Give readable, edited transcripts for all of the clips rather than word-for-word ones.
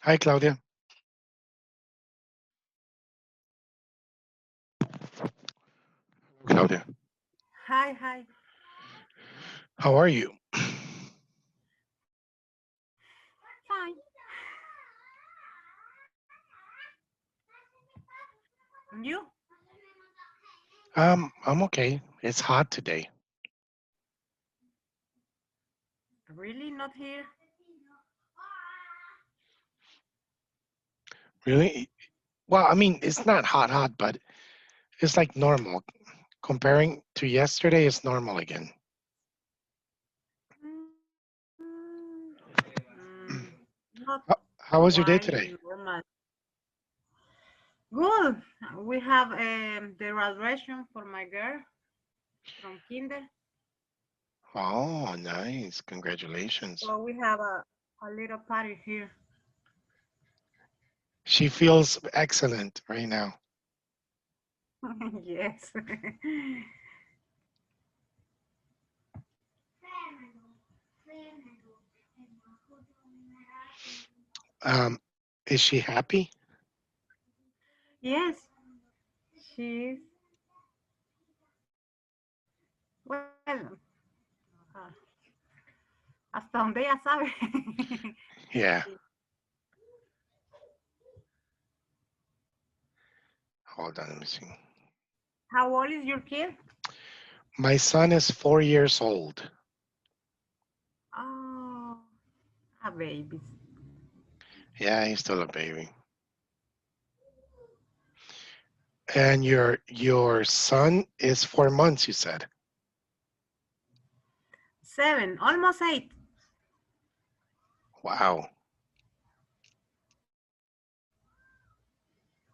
Hi, Claudia. Claudia, Hi, hi. how are you? Fine. And you? I'm okay. It's hot today. Really not here? Really? Well, I mean, it's not hot, but it's like normal. Comparing to yesterday, it's normal again. Not How was your day quite today? normal. Good. We have the graduation for my girl from kinder. Oh, nice. Congratulations. So we have a little party here. She feels excellent right now. Yes. Um, is she happy? Yes, she is. Well, uh, hasta donde ella sabe. Yeah. Sí. Hold on, let me see. How old is your kid? My son is 4 years old. Oh, a baby. Yeah, he's still a baby. And your son is 4 months, you said. 7, almost 8. Wow.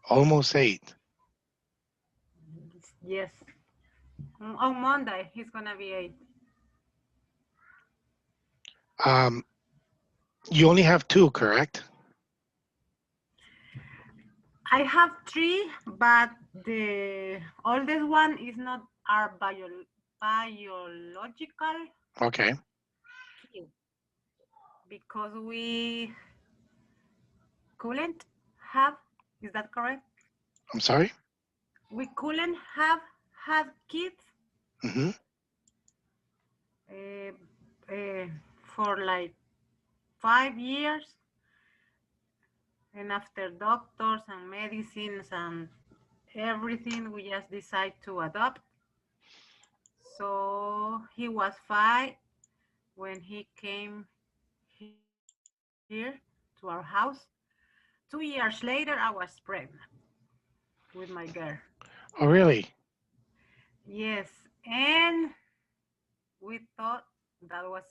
Almost 8. Yes. On Monday, he's gonna be 8. Um, you only have two, correct? I have 3, but the oldest one is not our biological Okay. kid because we couldn't have. Is that correct? I'm sorry? We couldn't have had kids Hmm. uh, uh, for like 5 years, and after doctors and medicines and everything, we just decided to adopt. So he was 5 when he came here to our house. 2 years later, I was pregnant with my girl. Oh, really? Yes, and we thought that was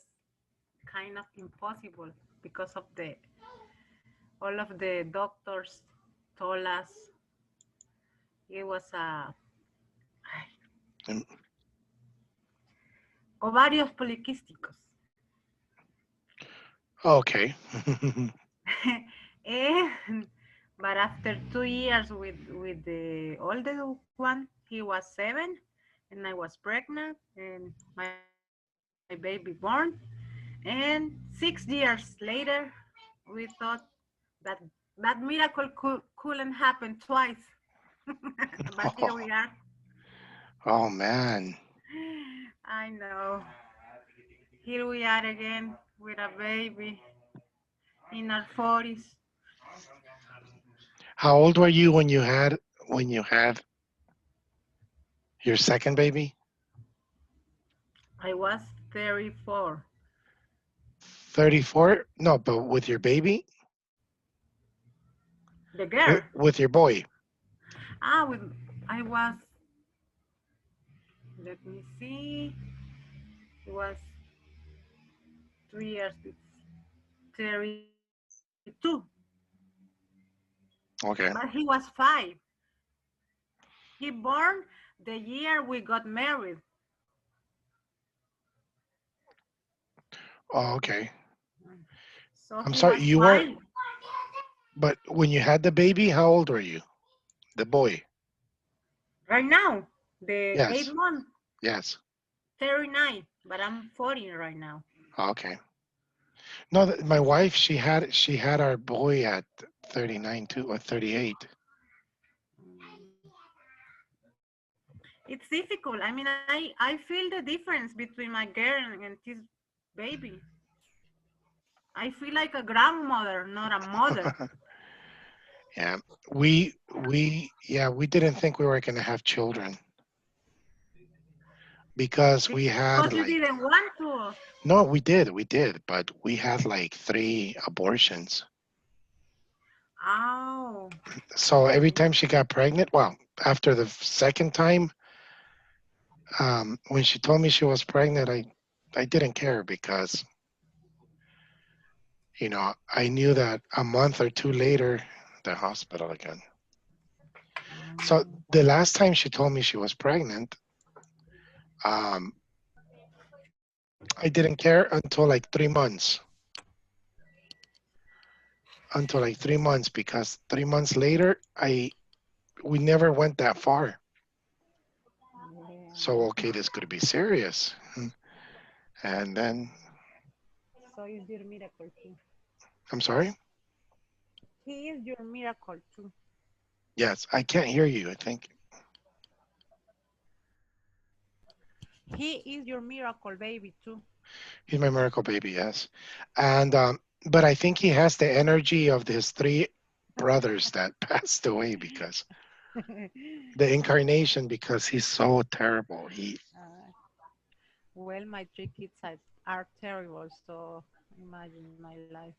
kind of impossible because of the all of the doctors told us it was a Mm. ovarios poliquísticos. Okay. And but after 2 years with the oldest one, he was 7, and I was pregnant, and my baby born. And 6 years later, we thought that that miracle couldn't happen twice. But here we Oh, are. oh, man. I know. Here we are again with a baby in our 40s. How old were you when you had your second baby? I was 34. 34? No, but with your baby? The girl. With your boy? With I was. Let me see. It was 3 years. It's 32. But Okay. he was 5. He born the year we got married. Oh, okay. So I'm he sorry, was you weren't, 5 but when you had the baby, how old were you? The boy? right now. The eighth Yes. month, Yes. 39. But I'm 40 right now. Okay. No, my wife, she had our boy at 39 too, or 38. It's difficult. I mean, I feel the difference between my girl and this baby. I feel like a grandmother, not a mother. Yeah, we didn't think we were gonna have children because we Because had you like didn't want to. no, we did, but we had like 3 abortions. Oh. So every time she got pregnant, well, after the second time, when she told me she was pregnant, I didn't care because I knew that a month or two later, the hospital again. So the last time she told me she was pregnant, um, I didn't care until like 3 months. Until like 3 months, because 3 months later, we never went that far. So okay, this could be serious. And then So is your miracle too. I'm sorry. He is your miracle too. Yes, I can't hear you. I think He is your miracle baby too. he's my miracle baby. Yes, and but I think he has the energy of his 3 brothers that passed away because the incarnation, because he's so terrible. Well, my 3 kids are terrible, so imagine my life.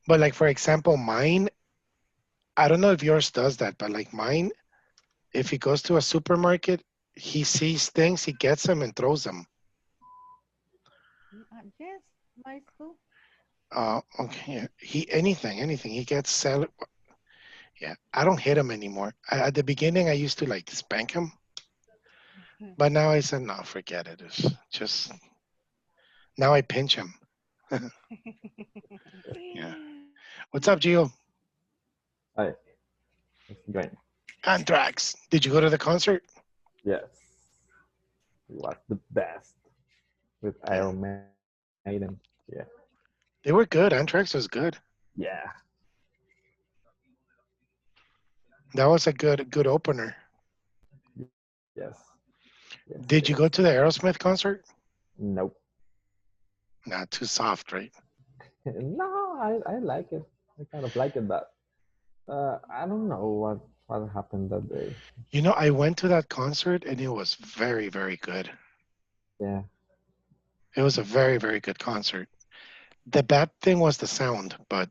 But like for example, mine. I don't know if yours does that, but like mine, if he goes to a supermarket, he sees things, he gets them and throws them. Yes, my too. Okay. Anything. He gets salad. Yeah, I don't hit him anymore. At the beginning, I used to like spank him, but now I said, no, forget it. It's just now I pinch him. Yeah. What's up, Gio? Hi, it's going. Anthrax. Did you go to the concert? Yes, it was the best with Iron Maiden. Yeah, They were good. Anthrax was good. yeah, That was a good opener. yes, yes, it Did is. you go to the Aerosmith concert? Nope. Not too soft, right? No, I like it. I kind of like it, but I don't know what happened that day. I went to that concert and it was very, very good. Yeah. It was a very, very good concert. The bad thing was the sound, but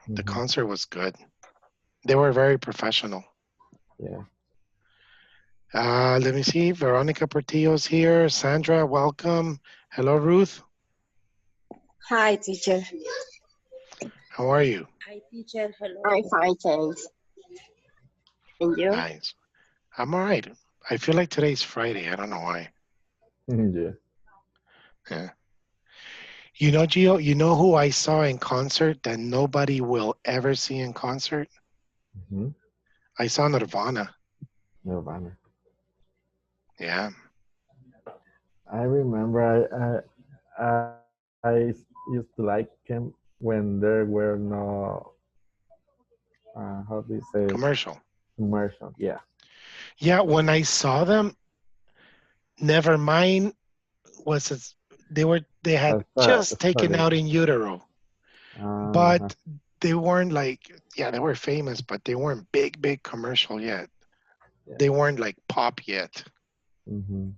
the Hmm. concert was good. They were very professional. Yeah. Let me see. Veronica Portillo's here. Sandra, welcome. Hello, Ruth. Hi, teacher. How are you? Hi, teacher. Hello. I'm fine, thanks. And you? Nice. I'm all right. I feel like today's Friday. I don't know why. Yeah. Yeah. Gio, you know who I saw in concert that nobody will ever see in concert? Hmm. I saw Nirvana. Nirvana. Yeah. I remember I used to like him when there were no how do you say it? Commercial. Commercial. Yeah. Yeah, when I saw them, Nevermind was they had just That's taken starting. out In Utero, Uh-huh. but they weren't like, yeah, they were famous, but they weren't big commercial yet. Yeah. They weren't like pop yet. Mm-hmm.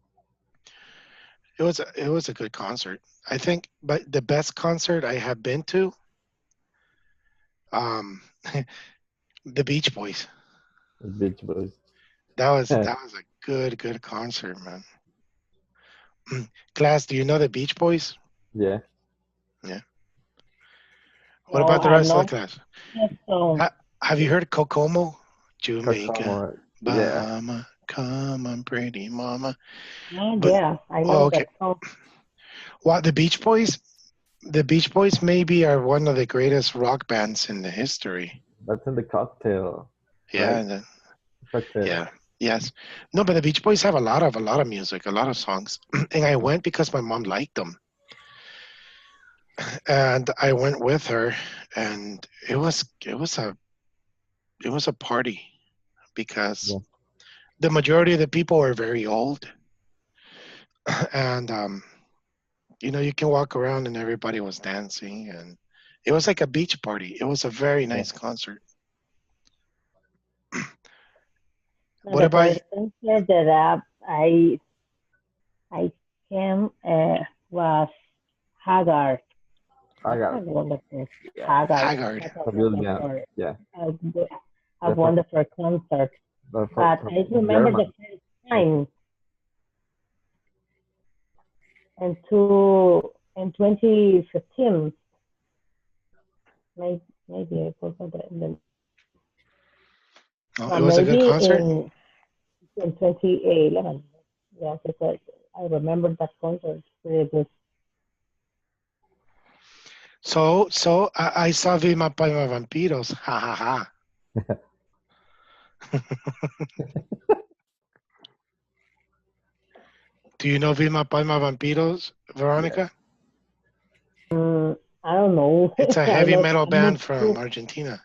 It was a good concert, I think. But the best concert I have been to, um, the Beach Boys. Beach Boys. That was a good concert, man. Class, do you know the Beach Boys? Yeah. Yeah. What No, about the I rest of the know class? that song. Have you heard Kokomo? Jamaica, Kokomo. Yeah. Bahama, come on, pretty mama. Oh, But yeah, I oh, know okay. that song. Well, the Beach Boys. The Beach Boys maybe are one of the greatest rock bands in the history. That's in the cocktail, Yeah, right? and Cocktail. yeah, yes. No, but the Beach Boys have a lot of music, a lot of songs, and I went because my mom liked them. and I went with her, and it was a party because Yeah. the majority of the people were very old, and you can walk around and everybody was dancing, and it was like a beach party. It was a very Yeah. nice concert. No, What the about first concert that I came was Haggard. That's a Haggard. wonderful Yeah. Haggard. Haggard? That's a A good band. wonderful, Yeah. a, a They're from, wonderful concert. they're But from I remember the German. first time in 2015. Maybe I forgot the Oh, well, it was a good maybe concert. in 2011. Yes, because I remember that concert really good. So I saw Vilma Palma Vampiros. Ha ha ha. Do you know Vilma Palma Vampiros, Yeah. Veronica? I don't know. It's a I heavy know metal I'm not band from sure. Argentina.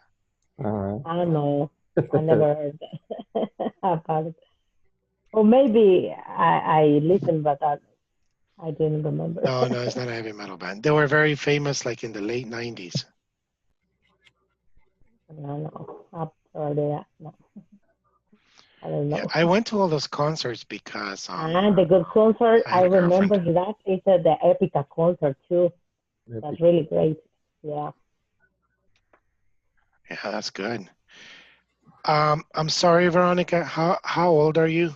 All I don't know. I right. never heard that about it. Or maybe I listened, but I didn't remember. No, it's not a heavy metal band. They were very famous like in the late 90s. No, no, up earlier. No, I don't Yeah, know. I went to all those concerts because And the good concert, I I had a girlfriend. remember that is the Epica concert too. Maybe. That's really great. Yeah. Yeah, that's good. I'm sorry, Veronica. How old are you?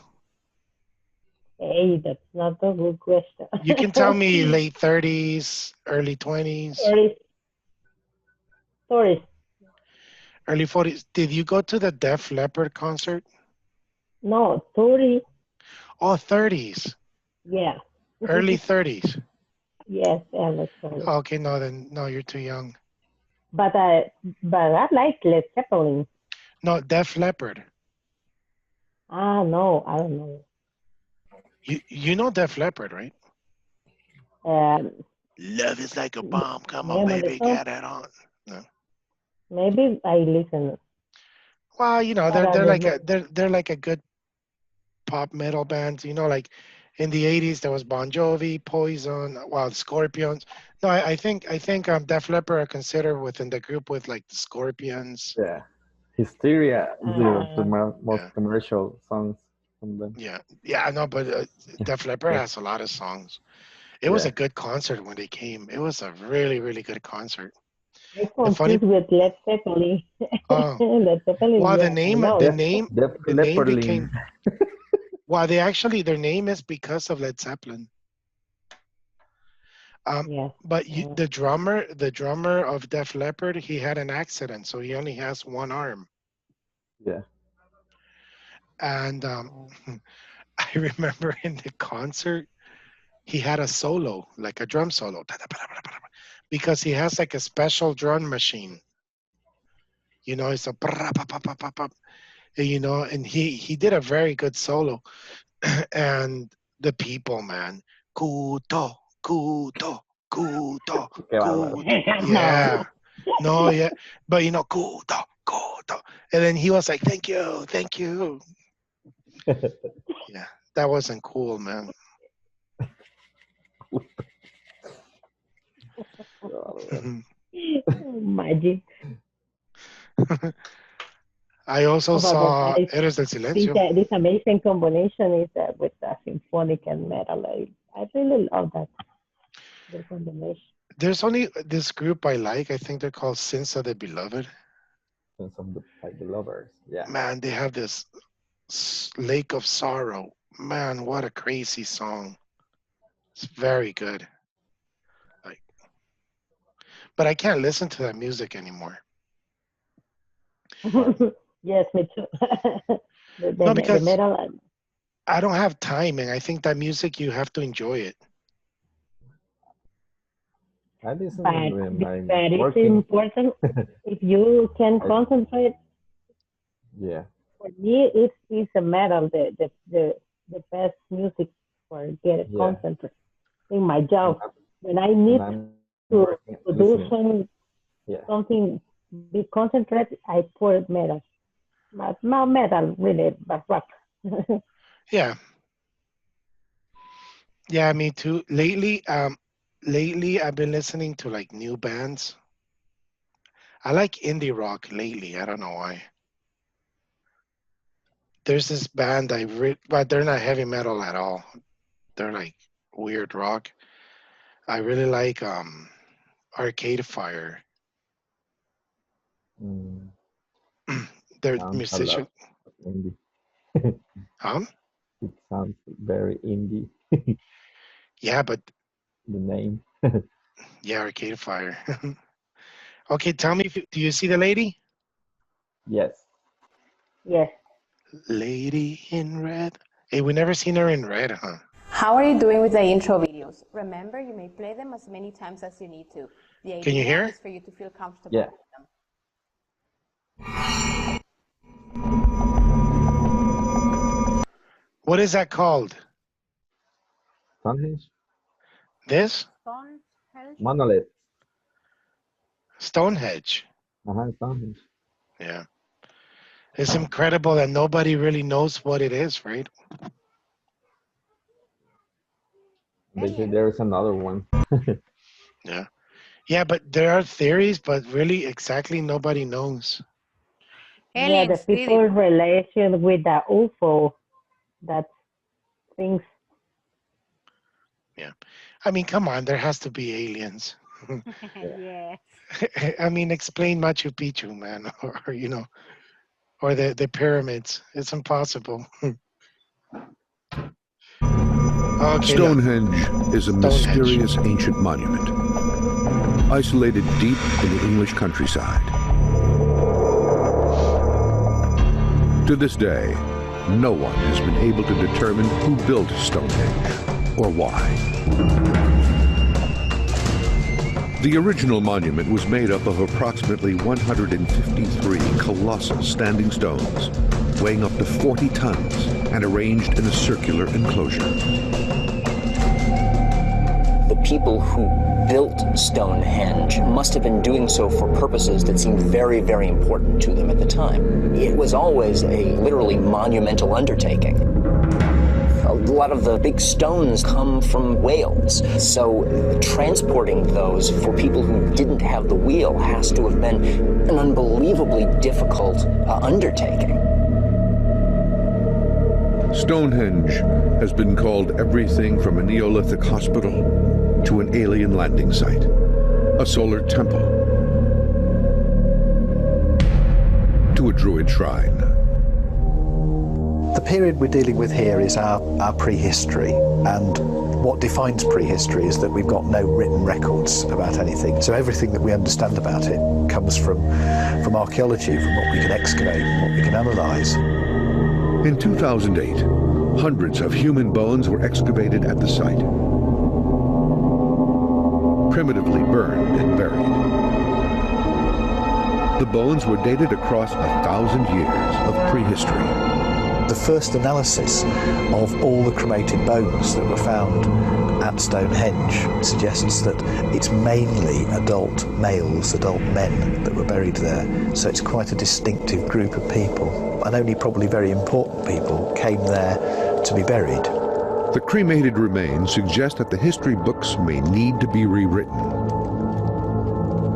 Hey, that's not a good question. You can tell me late 30s, early 20s, Stories, stories. early 40s. Did you go to the Def Leppard concert? No, story. Oh, 30s, Yeah. early 30s. Yes, and the story. Okay, no, then no, you're too young. But I like Led Zeppelin. No, Def Leppard. Ah, no, I don't know. You know Def Leppard, right? Um, Love is like a the bomb. Come on, name of the baby, song. get it on. No. Maybe I listen, Well, but I remember. they're like a good pop metal band. Like in the 80s there was Bon Jovi, Poison, well, Scorpions. No, I think Def Leppard are considered within the group with like the Scorpions. Yeah. Hysteria is the Uh, most Yeah, commercial songs from them. yeah. No, but Def Leppard Yeah. has a lot of songs. It was Yeah. a good concert when they came. It was a really, really good concert. I The funny, confused with Led Zeppelin. oh, Led Zeppelin, well, the yes, I name, the know. Def, name, Def the name Leppardin. became. Well, their name is because of Led Zeppelin. Yes. But the drummer of Def Leppard, he had an accident, so he only has one arm. Yeah. And I remember in the concert, he had a solo, like a drum solo, because he has like a special drum machine. It's a, and he did a very good solo. And the people, man, kuto, kuto, kuto, Qué bárbaro. kuto. No. Yeah. No, yeah. But kuto, kuto. And then he was like, thank you, thank you. Yeah. That wasn't cool, man. Qué bárbaro. Magic. I also Oh, but saw I, Eres del this, Silencio. this amazing combination is with symphonic and metal. I really love that the combination. There's only this group I like. I think they're called Sins of the Beloved. Sense of the lovers. Yeah. Man, they have this Lake of Sorrow. Man, what a crazy song. It's very good. Like, but I can't listen to that music anymore. Why? Yes, me too. No, The because metal. I don't have time, and I think that music you have to enjoy it. I listen But, when I'm but it's working. important if you can I, concentrate. yeah. For me, it's a metal the best music for get Yeah. concentrate in my When job. When I when need I'm to do listening. Yeah. something, be concentrated, I put metal. But not metal, really, but rock. Yeah. Yeah, me too. Lately I've been listening to like new bands. I like indie rock lately. I don't know why. There's this band but they're not heavy metal at all. They're like weird rock. I really like Arcade Fire. Mm, They're sounds a musician. lot indie. Huh? It sounds very indie. Yeah, but The name. yeah, Arcade Fire. Okay, tell me, do you see the lady? Yes. Yes. Lady in red. Hey, we never seen her in red, huh? How are you doing with the intro videos? Remember, you may play them as many times as you need to. The Can you idea hear? is for you to feel comfortable Yeah. with them. What is that called? Stonehenge. This? Stonehenge. Monolith. Stonehenge. Stonehenge. Yeah. It's incredible that nobody really knows what it is, right? They say there is another one. Yeah. Yeah, but there are theories, but really exactly nobody knows. Yeah, the Aliens did people it. relation with the UFO, that things. Yeah. I mean, come on, there has to be aliens. Yes. I mean, explain Machu Picchu, man, or you know, or the pyramids. It's impossible. Okay, look. Stonehenge is a Stonehenge. mysterious ancient monument, isolated deep in the English countryside. To this day, no one has been able to determine who built Stonehenge or why. The original monument was made up of approximately 153 colossal standing stones, weighing up to 40 tons and arranged in a circular enclosure. The people who built Stonehenge must have been doing so for purposes that seemed very, very important to them at the time. It was always a literally monumental undertaking. A lot of the big stones come from Wales, so transporting those for people who didn't have the wheel has to have been an unbelievably difficult undertaking. Stonehenge has been called everything from a Neolithic hospital to an alien landing site, a solar temple, to a druid shrine. The period we're dealing with here is our prehistory, and what defines prehistory is that we've got no written records about anything. So everything that we understand about it comes from archaeology, from what we can excavate, what we can analyse. In 2008, hundreds of human bones were excavated at the site, primitively burned and buried. The bones were dated across 1,000 years of prehistory. The first analysis of all the cremated bones that were found at Stonehenge suggests that it's mainly adult males, adult men that were buried there. So it's quite a distinctive group of people, and only probably very important people came there to be buried. The cremated remains suggest that the history books may need to be rewritten.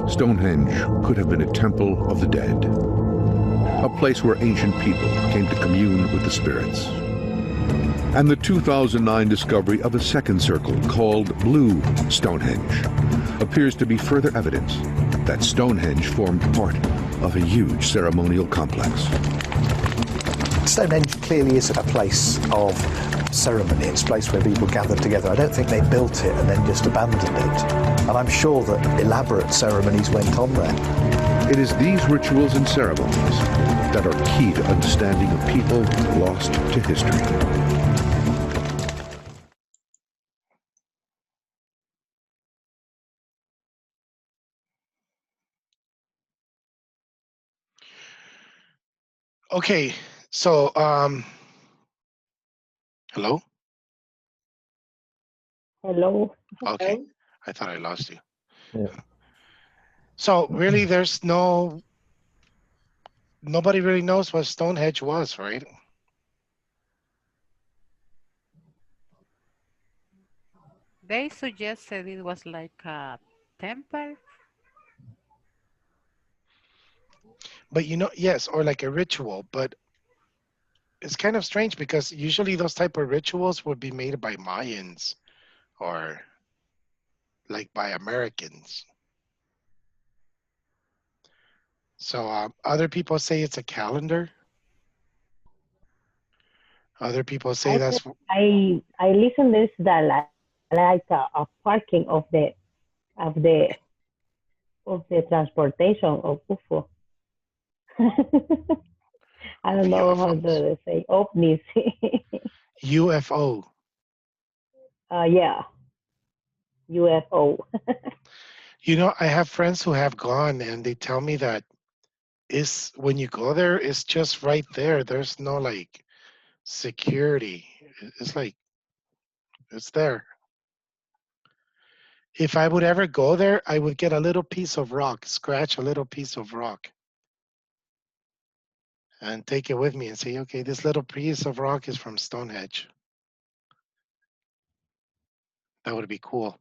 Stonehenge could have been a temple of the dead, a place where ancient people came to commune with the spirits. And the 2009 discovery of a second circle called Blue Stonehenge appears to be further evidence that Stonehenge formed part of a huge ceremonial complex. Stonehenge clearly is a place of ceremony. It's a place where people gathered together. I don't think they built it and then just abandoned it. And I'm sure that elaborate ceremonies went on there. It is these rituals and ceremonies that are key to understanding a people lost to history. Okay, so hello? Hello. Okay, I thought I lost you. Yeah. So really, there's nobody really knows what Stonehenge was, right? They suggested it was like a temple. But yes, or like a ritual, but it's kind of strange because usually those type of rituals would be made by Mayans or like by Americans. So other people say it's a calendar. Other people say that's. I listen this that like a parking of the transportation of UFO. I don't know how to say ovnis. UFO. Yeah, UFO. I have friends who have gone and they tell me that when you go there, it's just right there. There's no like security. It's like, it's there. If I would ever go there, I would get a little piece of rock, scratch a little piece of rock, and take it with me and say, okay, this little piece of rock is from Stonehenge. That would be cool.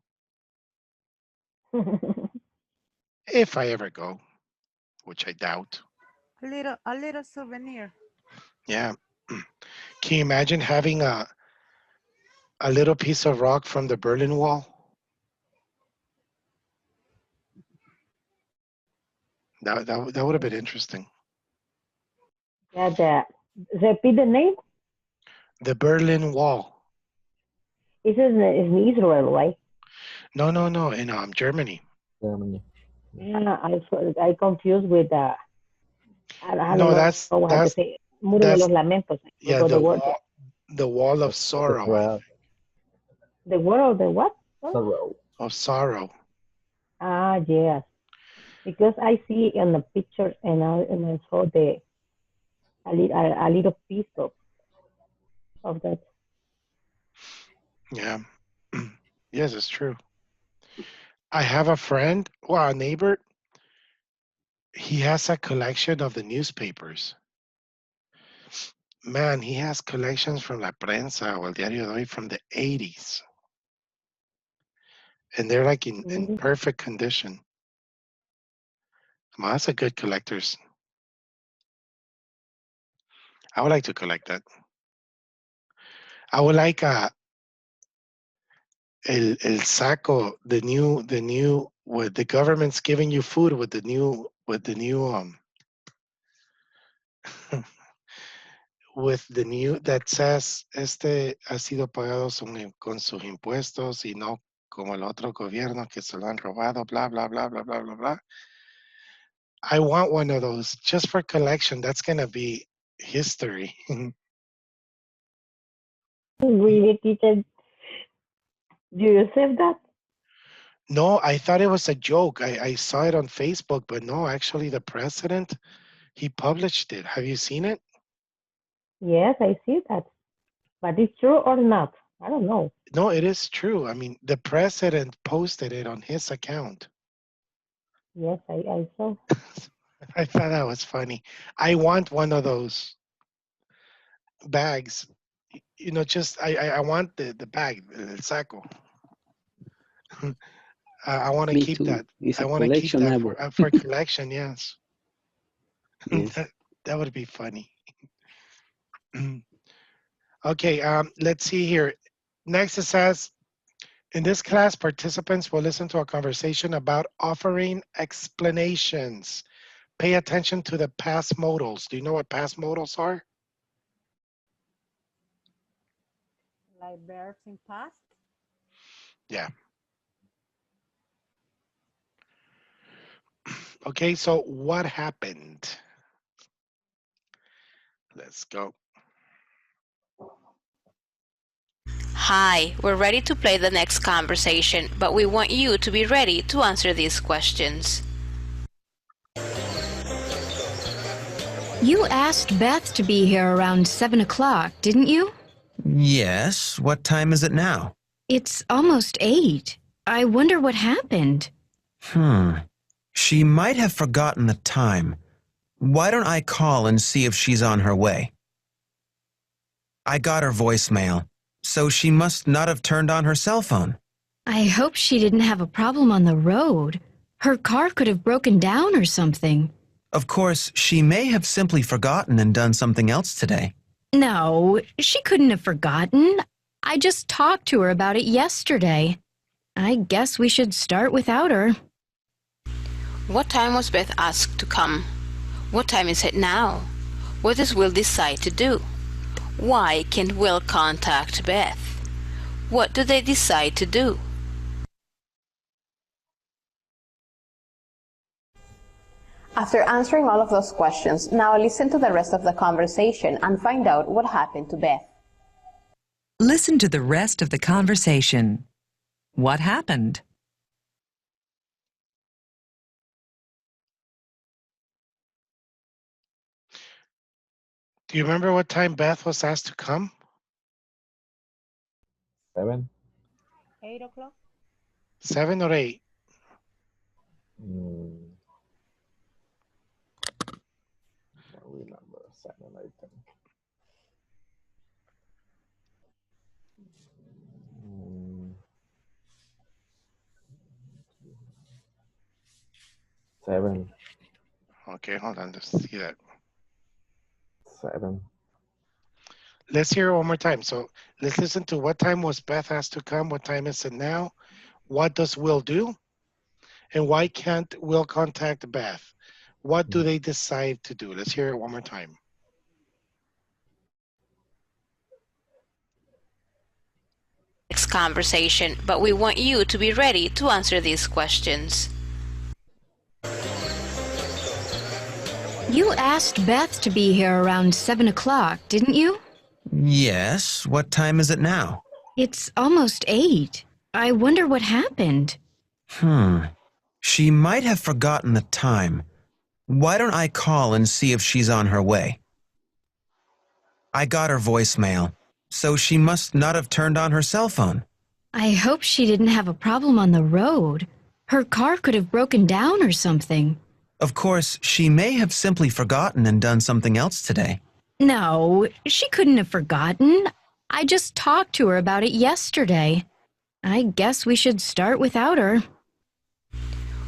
If I ever go, which I doubt. A little souvenir. Yeah. Can you imagine having a little piece of rock from the Berlin Wall? That would have been interesting. Yeah, repeat the name. The Berlin Wall. This is in Israel, right? No, in Germany. Germany. Yeah, I confused with I don't No, know that's how to say. Muro de los Lamentos. Yeah, the wall of sorrow. The wall of the what? Sorrow. Of sorrow. Ah, yes. Because I see in the picture and I saw a little piece of that. Yeah. Yes, it's true. I have a friend, a neighbor. He has a collection of the newspapers. Man, he has collections from La Prensa o El Diario de Hoy from the 80s. And they're like in perfect condition. Well, that's a good collector's. I would like to collect that. I would like el saco, the new what the government's giving you food with the new with the new that says ha sido pagado con sus impuestos y no como el otro gobierno que se lo han robado, blah blah blah blah blah blah blah. I want one of those just for collection. That's gonna be history. Really, teacher? Do you save that? No, I thought it was a joke. I saw it on Facebook, but no, actually the president, he published it. Have you seen it? Yes, I see that. But it's true or not? I don't know. No, it is true. I mean, the president posted it on his account. Yes, I saw. I thought that was funny. I want one of those bags. Just I want the bag, el saco. I want to keep that. It's I a want to keep that collection for collection. Yes. Yes. That would be funny. Okay, let's see here. Next it says, in this class, participants will listen to a conversation about offering explanations. Pay attention to the past modals. Do you know what past modals are? Like verbs in past? Yeah. Okay, so what happened? Let's go. Hi, we're ready to play the next conversation, but we want you to be ready to answer these questions. You asked Beth to be here around 7 o'clock, didn't you? Yes. What time is it now? It's almost 8. I wonder what happened. She might have forgotten the time. Why don't I call and see if she's on her way? I got her voicemail, so she must not have turned on her cell phone. I hope she didn't have a problem on the road. Her car could have broken down or something. Of course, she may have simply forgotten and done something else today. No, she couldn't have forgotten. I just talked to her about it yesterday. I guess we should start without her. What time was Beth asked to come? What time is it now? What does Will decide to do? Why can't Will contact Beth? What do they decide to do? After answering all of those questions, now listen to the rest of the conversation and find out what happened to Beth. Listen to the rest of the conversation. What happened? Do you remember what time Beth was asked to come? 7. 8 o'clock. 7 or 8? I remember 7, I think. 7. Okay, hold on. Let's see that. 7. Let's hear it one more time. So let's listen to what time was Beth asked to come? What time is it now? What does Will do? And why can't Will contact Beth? What do they decide to do? Let's hear it one more time. Next conversation, but we want you to be ready to answer these questions. You asked Beth to be here around 7 o'clock, didn't you? Yes. What time is it now? It's almost 8. I wonder what happened. She might have forgotten the time. Why don't I call and see if she's on her way? I got her voicemail, so she must not have turned on her cell phone. I hope she didn't have a problem on the road. Her car could have broken down or something. Of course, she may have simply forgotten and done something else today. No, she couldn't have forgotten. I just talked to her about it yesterday. I guess we should start without her.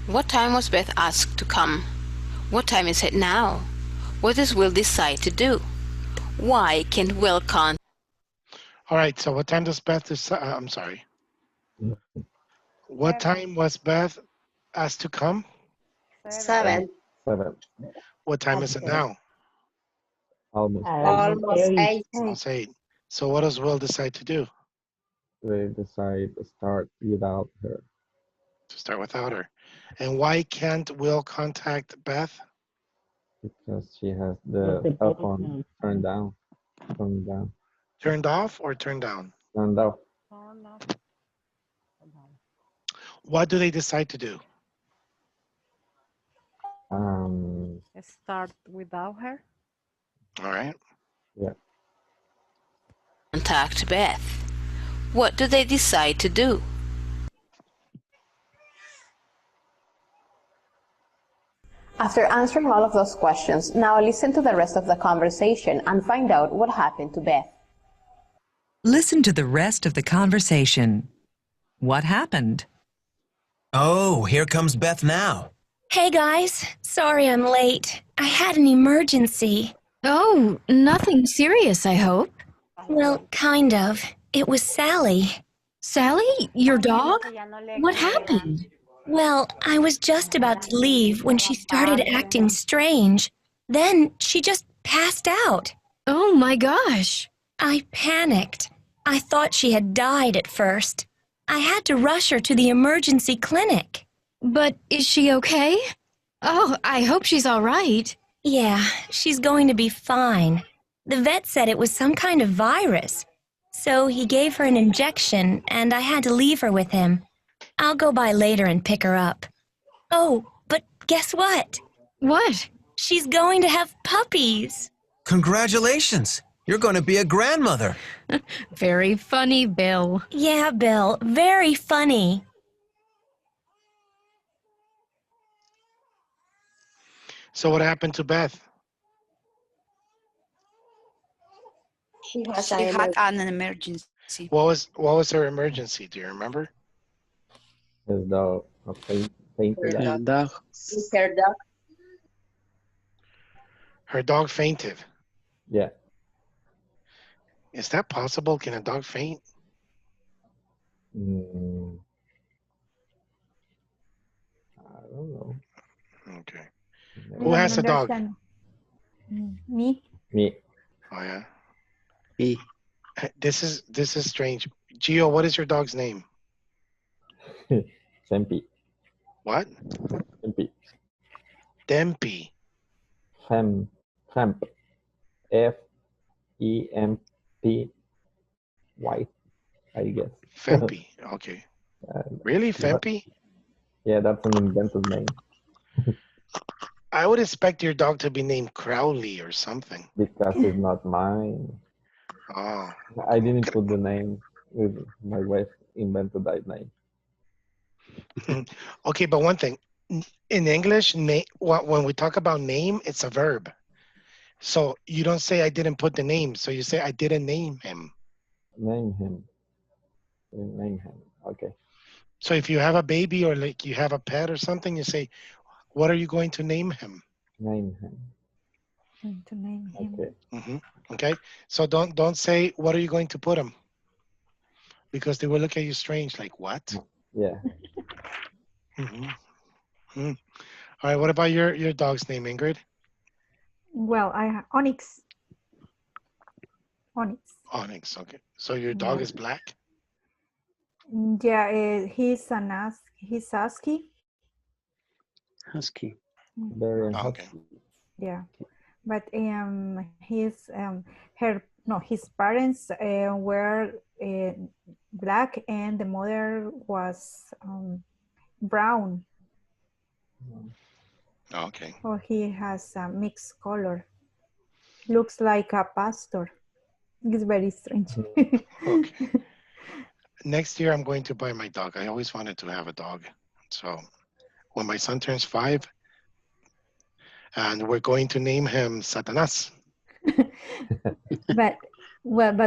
What time was Beth asked to come? What time is it now? What does Will decide to do? Why can't Will contact? All right, so what time does Beth decide? I'm sorry. What time was Beth asked to come? 7. 7. What time is it now? Almost. Almost 8. Almost 8. So what does Will decide to do? They decide to start without her. To start without her. And why can't Will contact Beth? Because she has the cell phone turned down. Turned off or turned down? Turned off. What do they decide to do? Start without her. All right. Yeah. Contact Beth. What do they decide to do? After answering all of those questions, now listen to the rest of the conversation and find out what happened to Beth. Listen to the rest of the conversation. What happened? Oh, here comes Beth now. Hey guys, sorry I'm late. I had an emergency. Oh, nothing serious, I hope. Well, kind of. It was Sally. Sally, your dog? What happened? Well, I was just about to leave when she started acting strange. Then she just passed out. Oh my gosh. I panicked. I thought she had died at first. I had to rush her to the emergency clinic. But is she okay? Oh, I hope she's all right. Yeah, she's going to be fine. The vet said it was some kind of virus. So he gave her an injection, and I had to leave her with him. I'll go by later and pick her up. Oh, but guess what? What? She's going to have puppies. Congratulations! You're going to be a grandmother. Very funny, Bill. Yeah, Bill, very funny. So what happened to Beth? She had an emergency. What was her emergency? Do you remember? His dog fainted. Her dog. Her dog. Her dog fainted. Yeah. Is that possible? Can a dog faint? I don't know. Okay. I Who has a don't dog? understand. Me? Me. Oh yeah. Me. This is strange. Gio, what is your dog's name? Tempe. What? Tempe. Dempy. Femp. F-E-M-P-Y, I guess. Fempy. Okay. Really, Fempy? Yeah, that's an invented name. I would expect your dog to be named Crowley or something. Because it's not mine. Oh. I didn't put the name. My wife invented that name. Okay, but one thing. In English, when we talk about name, it's a verb. So you don't say I didn't put the name. So you say I didn't name him. Name him. Okay. So if you have a baby or like you have a pet or something, you say, what are you going to name him? Name him. Going to name him. Okay. Okay. So don't say what are you going to put him? Because they will look at you strange, like what? Yeah. All right. What about your dog's name, Ingrid? Well, I have Onyx. Onyx. Okay. So your dog is black? Yeah, he's husky. Husky. Very husky. Okay. Yeah, but his parents were black and the mother was brown. Okay. So he has a mixed color. Looks like a pastor. It's very strange. Okay. Next year, I'm going to buy my dog. I always wanted to have a dog. So when my son turns 5, and we're going to name him Satanas. But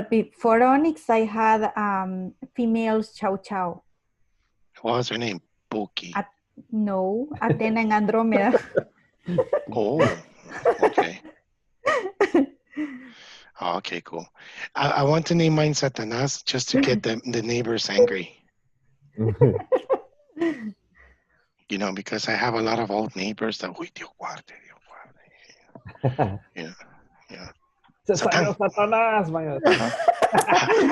before Onyx, I had females Chow Chow. What was her name? Pookie. No, Athena and Andromeda. Oh, okay. Oh, okay, cool. I want to name mine Satanas just to get the neighbors angry. You know, because I have a lot of old neighbors that, uy, Dios guarde. Yeah. Satanás.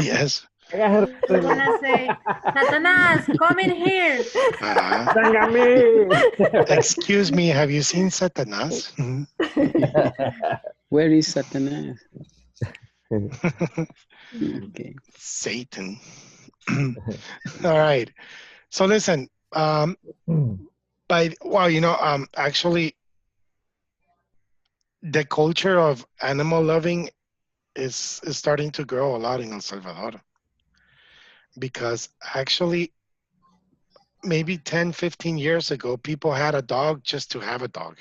Yes. I'm gonna say, Satanas, come in here. Excuse me, have you seen Satanas? Where is Satanas? Okay. Satan. All right. So listen, actually, the culture of animal loving is starting to grow a lot in El Salvador. Because actually, maybe 10, 15 years ago, people had a dog just to have a dog.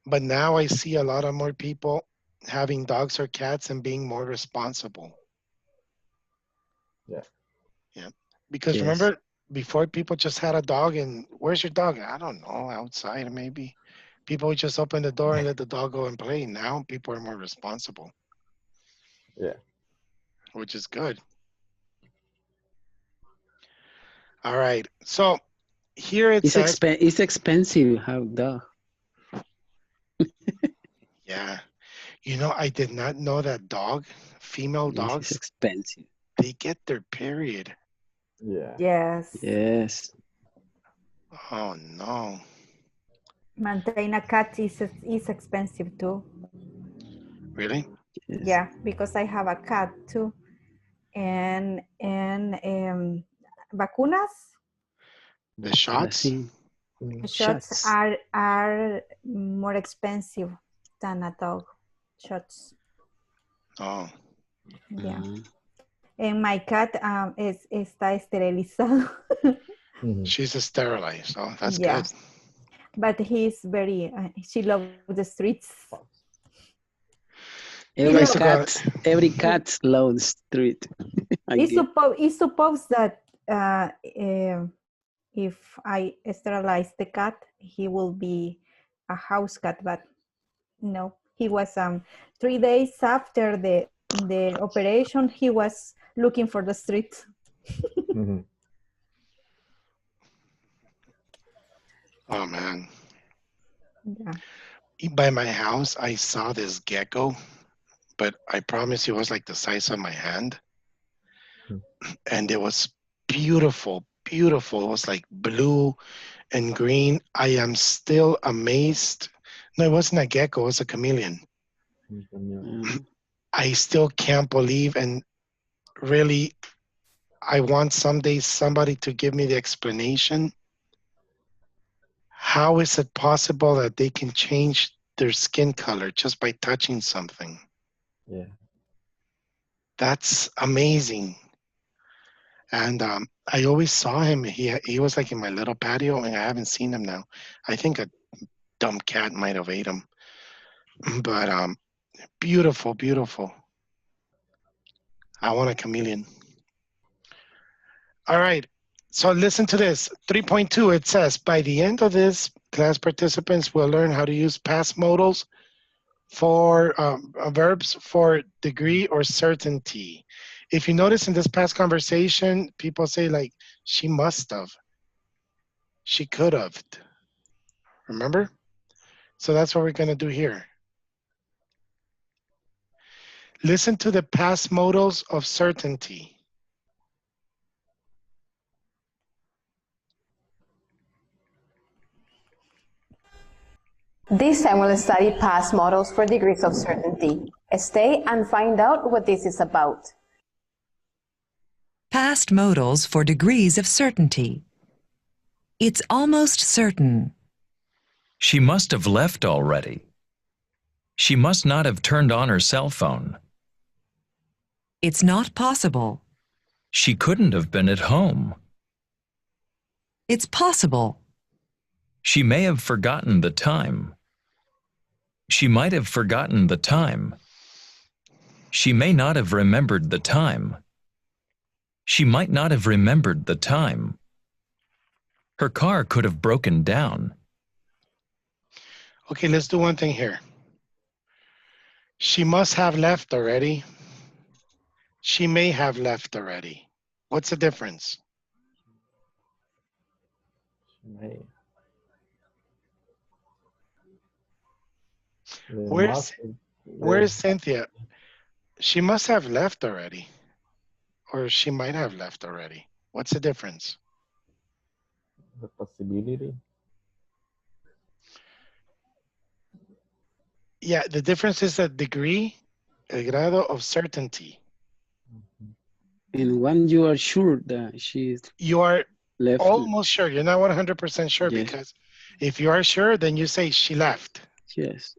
But now I see a lot of more people having dogs or cats and being more responsible. Yeah. Yeah. Because remember, before people just had a dog and where's your dog? I don't know, outside maybe. People would just open the door and let the dog go and play. Now people are more responsible. Yeah. Which is good. All right. So here it says it's expensive how dog. Yeah. You know, I did not know that female dogs, it's expensive. They get their period. Yeah. Yes. Oh no. Maintain a cat is expensive too. Really? Yes. Yeah, because I have a cat too. And vacunas. The shots? Shots are more expensive than a dog. Shots. Oh. Yeah. And my cat está esterilizado. She's sterilized. Oh, that's yeah. good. but he's very, she loves the streets. Every cat loves street. It's supposed that if I sterilize the cat, he will be a house cat, but no, he was 3 days after the operation, he was looking for the street. Mm-hmm. Oh man. Yeah. By my house, I saw this gecko, but I promise you it was like the size of my hand. And it was beautiful, beautiful. It was like blue and green. I am still amazed. No, it wasn't a gecko, it was a chameleon. I still can't believe, and really, I want someday somebody to give me the explanation. How is it possible that they can change their skin color just by touching something? Yeah. That's amazing. And I always saw him. He was like in my little patio, and I haven't seen him now. I think a dumb cat might have ate him. But beautiful, beautiful. I want a chameleon. All right. So listen to this. 3.2, it says, by the end of this, class participants will learn how to use past modals for verbs for degree or certainty. If you notice in this past conversation, people say like, she must have, she could have. Remember? So that's what we're going to do here. Listen to the past modals of certainty. This time we'll study past models for degrees of certainty. Stay and find out what this is about. Past modals for degrees of certainty. It's almost certain. She must have left already. She must not have turned on her cell phone. It's not possible. She couldn't have been at home. It's possible. She may have forgotten the time. She might have forgotten the time. She may not have remembered the time. She might not have remembered the time. Her car could have broken down. Okay, let's do one thing here. She must have left already. She may have left already. What's the difference? May. Where's Cynthia? She must have left already. Or she might have left already. What's the difference? The possibility. Yeah, the difference is the degree, el grado of certainty. And when you are sure that she's You are left, almost sure. You're not 100% sure, Yes. because if you are sure, then you say she left. yes.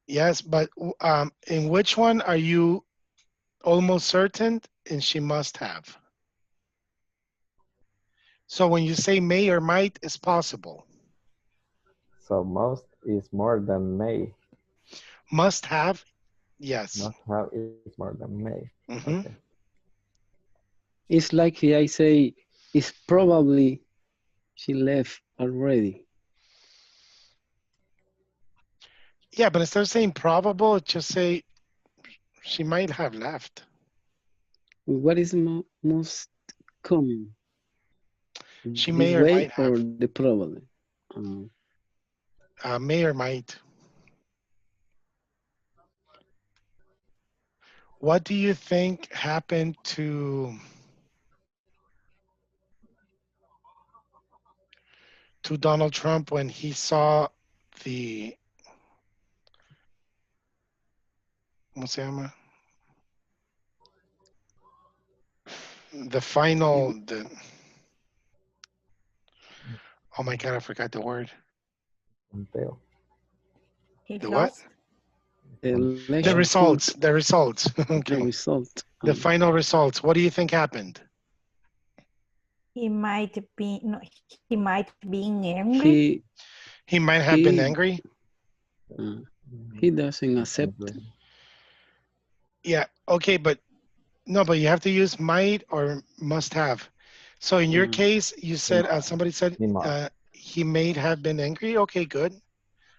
Yes, but in which one are you almost certain and she must have? So when you say may or might, it's possible. So most is more than may. Must have, yes. Must have is more than may. Mm-hmm. Okay. It's like I say, it's probably she left already. Yeah, but instead of saying probable, just say she might have left. What is most common? She may This or way might have. or the probably? May or might. What do you think happened to Donald Trump when he saw the, ¿cómo se llama? The final, oh my God, I forgot the word. The what? The results. Okay. The result. The final results. What do you think happened? He might be no, he might be angry. He might have been angry. He doesn't accept. Yeah, okay, but no, but you have to use might or must have. So in your case, you said somebody said he may have been angry. Okay, good.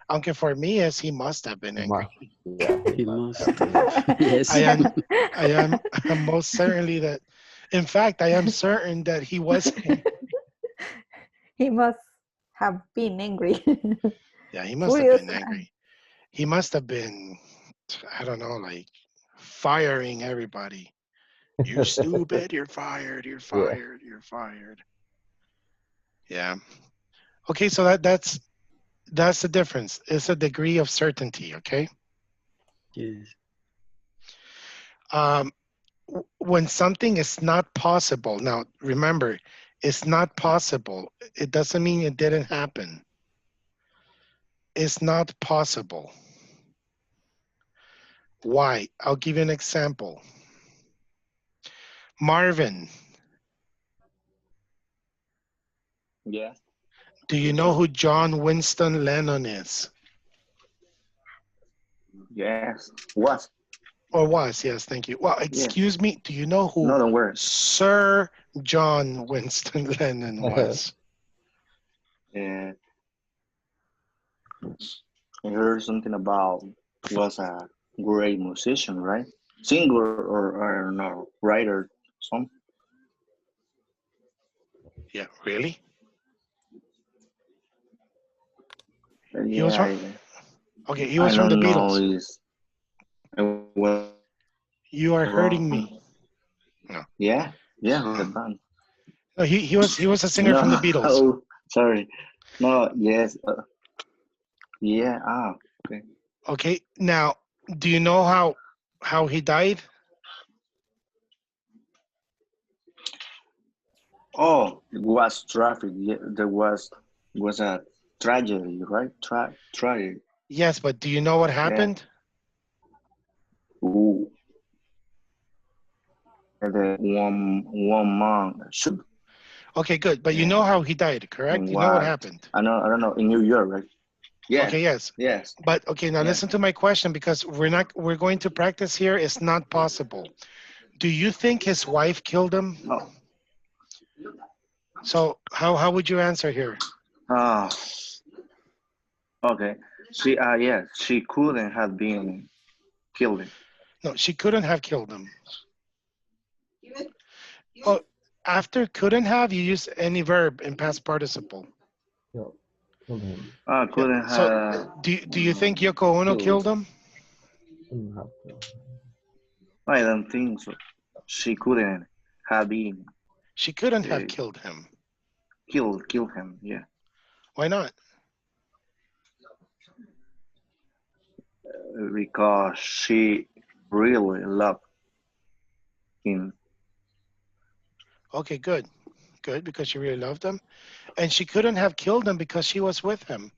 Aunque for me, yes, he must have been angry. He must. Yes. I am most certainly that. In fact, I am certain that he was angry. He must have been angry. Yeah, he must have been angry. He must have been, I don't know, like firing everybody. You stupid, you're fired, you're fired, you're fired. Yeah. Okay, so that's the difference. It's a degree of certainty, okay? Yes. When something is not possible, now remember, it's not possible. It doesn't mean it didn't happen. It's not possible. Why? I'll give you an example. Marvin. Yeah. Do you know who John Winston Lennon is? Yes. Was. Or was, yes, thank you. Well, excuse me, do you know who No, don't worry. Sir John Winston Lennon was? Yeah. I heard something about he was a great musician, right? Singer or I don't know, writer, something. Yeah, really? He Yeah, was from, okay, he was I from the don't know. Beatles. You are hurting me. No. Yeah, the band. No, he was a singer from the Beatles. Oh, sorry. No, yes. Yeah. Okay. Okay, now, do you know how he died? Oh, it was traffic. Yeah, there was a tragedy, right? Tragedy. Yes, but do you know what happened? Ooh. The one man shoot. Okay, good. But you know how he died, correct? You know what happened? I don't know. In New York, right? Yeah. Okay, yes. Yes. But okay, now listen to my question because we're going to practice here. It's not possible. Do you think his wife killed him? No. So how would you answer here? Okay. She couldn't have been killed. No, she couldn't have killed him. Oh, after couldn't have, you use any verb in past participle. Couldn't have. So do you think Yoko Ono killed him? I don't think so. She couldn't have been. She couldn't have killed him. Kill him, yeah. Why not? Because she really loved him. Okay, good. Good, because she really loved him. And she couldn't have killed him because she was with him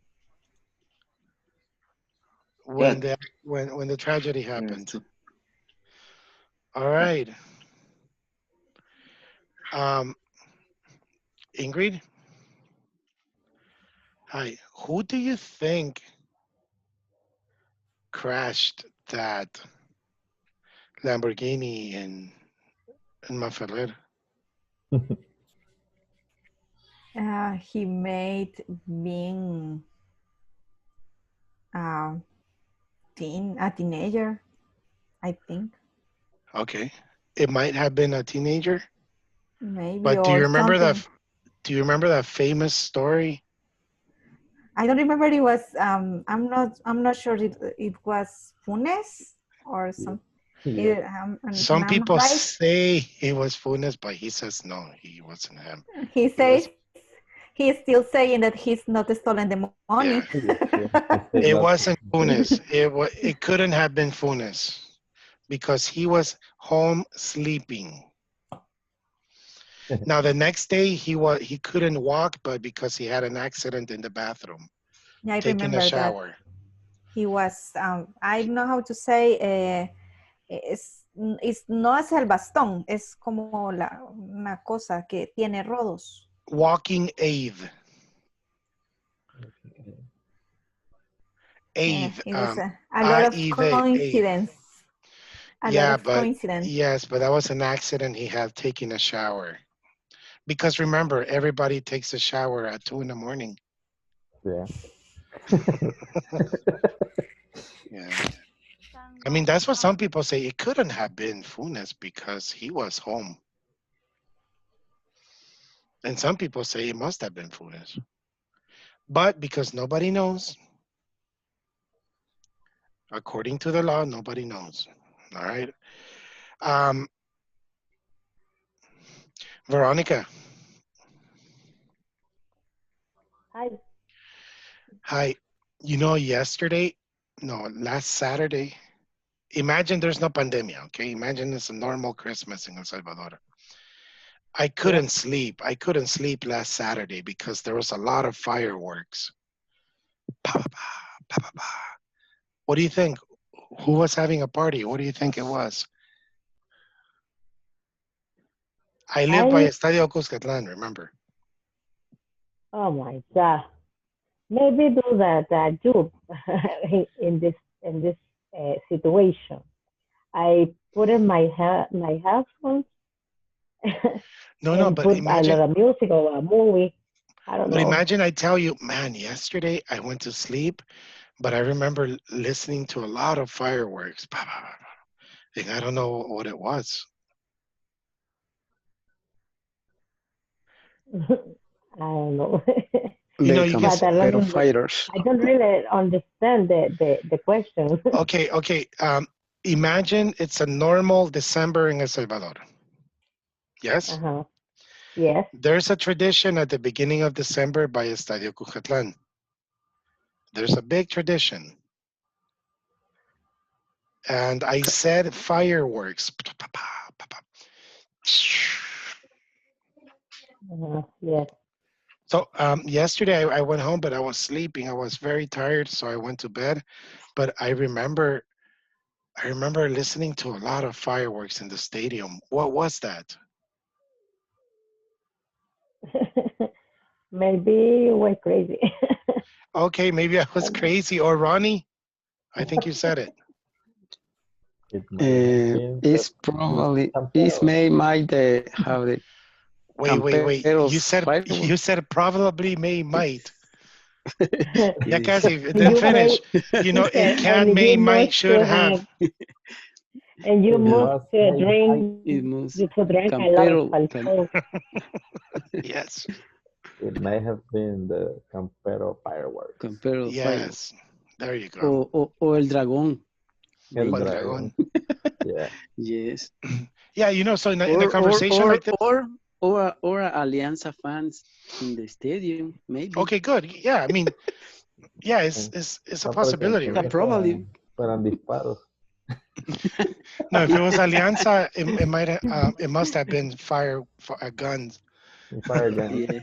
when the tragedy happened. All right. Ingrid? Hi. Who do you think crashed that Lamborghini in Maferrer? He made being a teenager, I think. Okay. It might have been a teenager. Maybe. But do you remember something. Do you remember that famous story? I don't remember. It was I'm not sure it was Funes or something. Some people say it was Funes, but he says no, he wasn't him. He says he's still saying that he's not stolen the money. Yeah. It wasn't Funes. It couldn't have been Funes because he was home sleeping. Now the next day he couldn't walk, but because he had an accident in the bathroom, I taking a shower. That he was I don't know how to say no es el bastón, es como una cosa que tiene rodos. Walking aid. Aid. It is a lot of coincidence. Yes, but that was an accident he had taking a shower. Because remember, everybody takes a shower at 2 in the morning. Yeah. Yeah. I mean, that's what some people say. It couldn't have been Funes because he was home. And some people say it must have been Funes. But because nobody knows, according to the law, nobody knows. All right. Veronica. Hi. Hi. You know, last Saturday, imagine there's no pandemic, okay? Imagine it's a normal Christmas in El Salvador. I couldn't sleep. I couldn't sleep last Saturday because there was a lot of fireworks. Pa, pa, pa, pa, pa. What do you think? Who was having a party? What do you think it was? I live by Estadio Cuscatlán, remember? Oh my God. Maybe do that you in this situation. I put in my headphones. No, but imagine a lot of music or a movie. I don't know. But imagine I tell you, man, yesterday I went to sleep, but I remember listening to a lot of fireworks. And I don't know what it was. I don't know. You know, you get fighters. I don't really understand the question. Okay. Imagine it's a normal December in El Salvador. Yes? Uh-huh. Yes. There's a tradition at the beginning of December by Estadio Cuscatlán. There's a big tradition. And I said fireworks. Yes. So yesterday I went home, but I was sleeping. I was very tired, so I went to bed. But I remember listening to a lot of fireworks in the stadium. What was that? Maybe you went crazy. Okay, maybe I was crazy. Or Ronnie, I think you said it. It's probably might have the. Wait. You said probably might. Yeah, Cassie, then finish. You know, it can, may, might, should have. And you must drink. You could drink a lot of alcohol. Yes. It may have been the Campero fireworks. Yes. There you go. O el dragón. El dragón. Yeah. Yes. Yeah, you know, so in a conversation like this. Or Alianza fans in the stadium, maybe. Okay, good. Yeah, I mean, yeah, it's a possibility, right? Probably. Fueran disparos. No, if it was Alianza, it must have been guns. Fire guns. Yeah.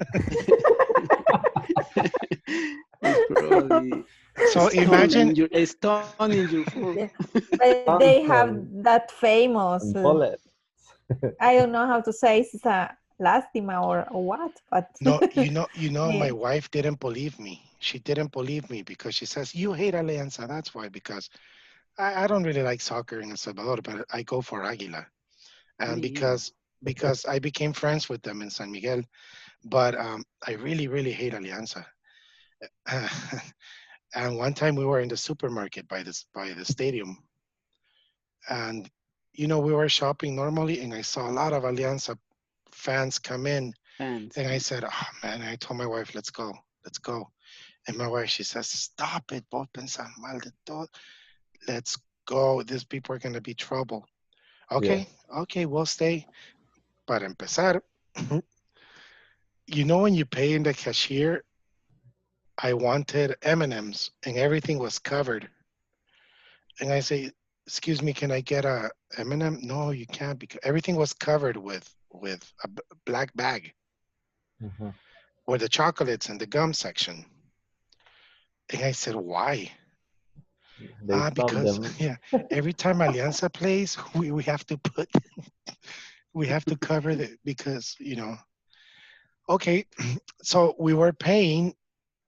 Probably. So imagine stunning your foot. But they have that famous. I don't know how to say it's a lástima or what, but no, you know, my wife didn't believe me. She didn't believe me because she says you hate Alianza. That's why, because I don't really like soccer in El Salvador, but I go for Águila, and because I became friends with them in San Miguel, but I really hate Alianza. And one time we were in the supermarket by the stadium, and you know, we were shopping normally, and I saw a lot of Alianza fans come in, and I said, oh man, I told my wife, let's go. And my wife, she says, stop it, vos pensás mal de todo. Let's go, these people are going to be trouble. Okay, we'll stay. Para empezar, you know, when you pay in the cashier, I wanted M&Ms, and everything was covered. And I say, excuse me, can I get a M&M? No, you can't, because everything was covered with a black bag, with the chocolates and the gum section. And I said, why? They stop Because them. yeah, every time Alianza plays, we have to put we have to cover the because okay, so we were paying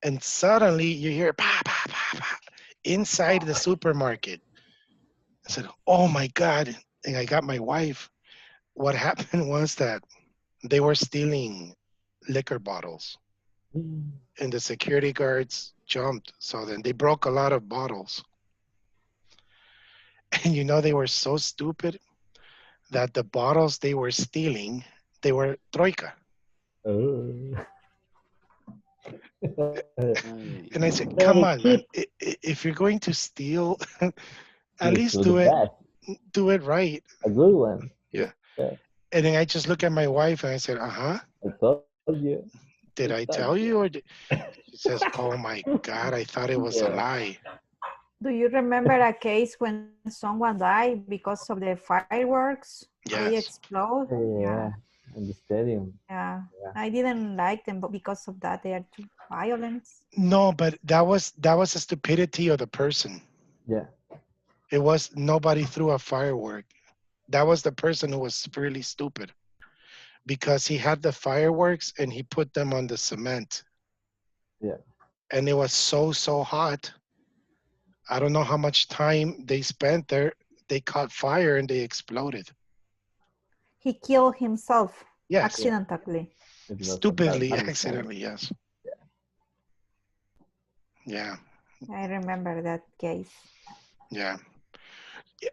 and suddenly you hear pa pa pa pa inside the supermarket. I said, "Oh my God!" And I got my wife. What happened was that they were stealing liquor bottles, and the security guards jumped. So then they broke a lot of bottles, and they were so stupid that the bottles they were stealing, they were troika. Oh. And I said, "Come Very on, man! cheap. If you're going to steal, at Just least do the best. do it right." A good one. Yeah. Yeah. And then I just look at my wife and I said, I told you. did I tell you? Or she says, oh my God, I thought it was a Yeah. lie. Do you remember a case when someone died because of the fireworks? They Yes. explode. Yeah. In the stadium. Yeah. Yeah. I didn't like them, but because of that, they are too violent. No, but that was the stupidity of the person. Yeah. It was nobody threw a firework. That was the person who was really stupid because he had the fireworks and he put them on the cement. Yeah. And it was so hot. I don't know how much time they spent there. They caught fire and they exploded. He killed himself Yes. accidentally. It was a Stupidly, bad accidentally, yes. Yeah. I remember that case. Yeah.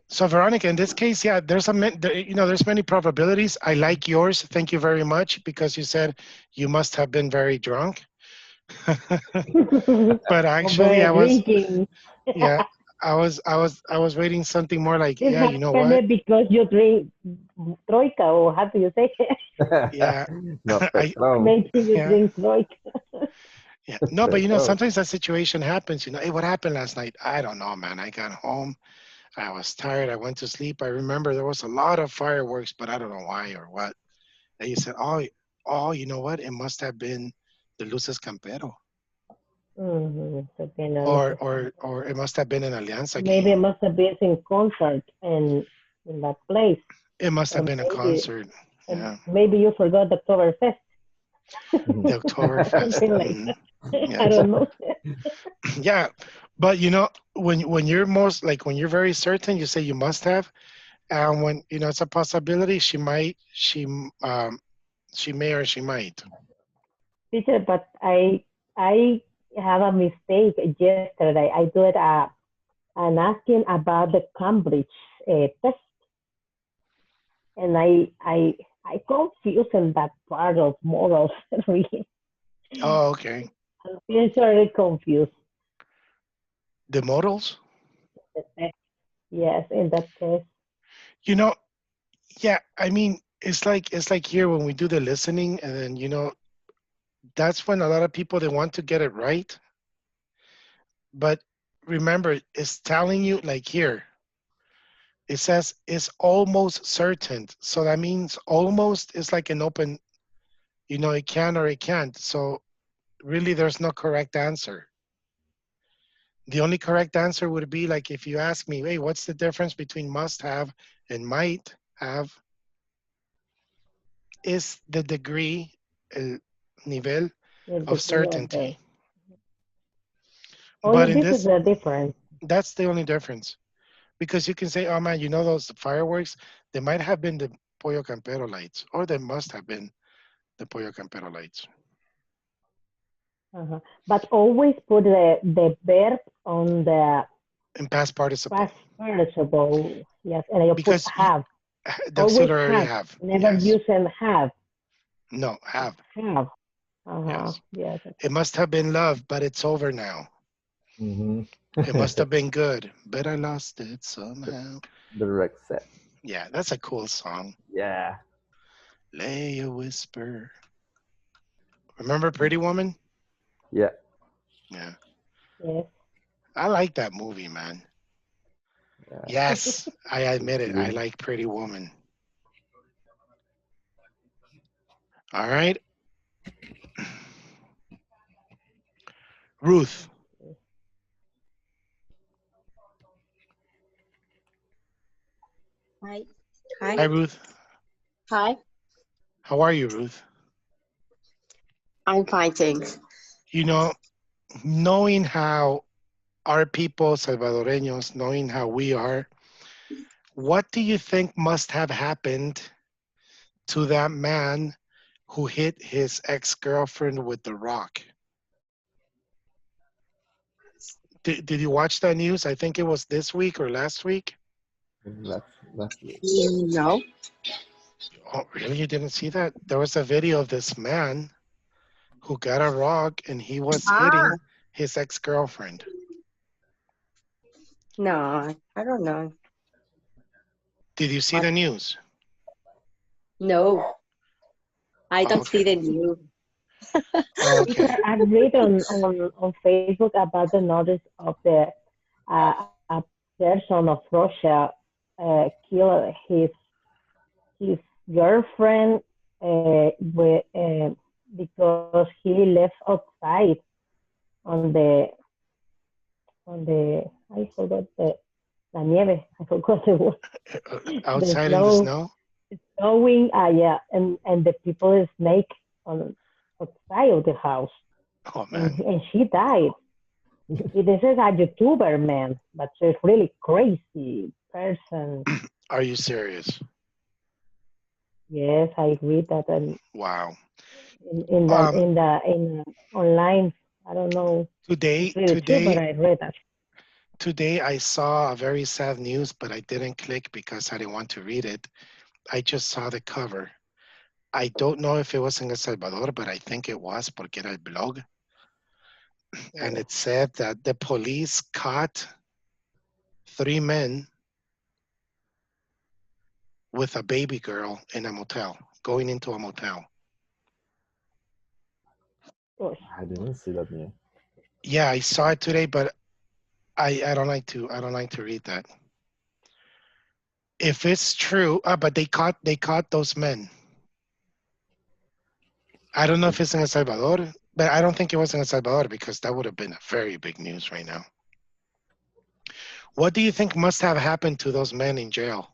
So Veronica, in this case, yeah, there's there's many probabilities. I like yours. Thank you very much because you said you must have been very drunk. But actually, I was, drinking. yeah, I was reading something more like, This yeah, you know what? happened because you drink troika, or how do you say it? Yeah, No, Maybe you yeah, drink troika. yeah. No, but sometimes that situation happens. Hey, what happened last night? I don't know, man. I got home. I was tired. I went to sleep. I remember there was a lot of fireworks, but I don't know why or what. And you said, oh, you know what? It must have been the Luces Campero. Or it must have been an Alianza Maybe it game. must have been in concert in that place. It must have been a concert. Yeah. Maybe you forgot the Oktoberfest. The Oktoberfest. Something like that. Yes. I don't know. Yeah, but when you're when you're very certain, you say you must have, and when it's a possibility, she may or she might. Teacher, but I have a mistake yesterday. I did an asking about the Cambridge test, and I confused in that part of morals. Really. Oh, okay. I'm very confused. The modals? Yes, in that test. Yeah. I mean, it's like here when we do the listening, and then that's when a lot of people they want to get it right. But remember, it's telling you like here. It says it's almost certain. So that means almost is like an open, it can or it can't. So really there's no correct answer. The only correct answer would be like if you ask me, hey, what's the difference between must have and might have? Is the degree, el nivel of certainty. But in this is the difference. That's the only difference. Because you can say, oh man, those fireworks, they might have been the Pollo Campero lights, or they must have been the Pollo Campero lights. But always put the verb on the in past participle. Past participle, yes, and you put have. The auxiliary have. Never use and have. No, have. Have. Yes. It must have been love, but it's over now. It must have been good, but I lost it somehow. The Rexette. Yeah, that's a cool song. Yeah. Lay a whisper. Remember Pretty Woman? Yeah. Yeah. Yes. I like that movie, man. Yeah. Yes, I admit it. I like Pretty Woman. All right. Ruth. Hi. Hi, Ruth. Hi. How are you, Ruth? I'm fine, thanks. You know, knowing how our people, Salvadoreños, knowing how we are, what do you think must have happened to that man who hit his ex-girlfriend with the rock? Did you watch that news? I think it was this week or last week. Last week. No. Oh, really? You didn't see that? There was a video of this man who got a rock and he was hitting his ex-girlfriend. No, I don't know. Did you see the news? No. I don't see the news. Okay. I read on Facebook about the notice of the a person of Russia killed his girlfriend because he left outside on the I forgot la nieve. I forgot the word. Outside in the snow? Snowing, yeah, and the people is naked on outside of the house. Oh man! And she died. This is a YouTuber, man, but she's really crazy person. Are you serious? Yes, I read that, and wow. In online, I don't know. Today, but I read that. Today I saw a very sad news, but I didn't click because I didn't want to read it. I just saw the cover. I don't know if it was in El Salvador, but I think it was porque era el blog. And it said that the police caught 3 men with a baby girl in a motel, going into a motel. I didn't see that yet. Yeah, I saw it today, but I don't like to read that. If it's true, but they caught those men. I don't know if it's in El Salvador, but I don't think it was in El Salvador because that would have been a very big news right now. What do you think must have happened to those men in jail?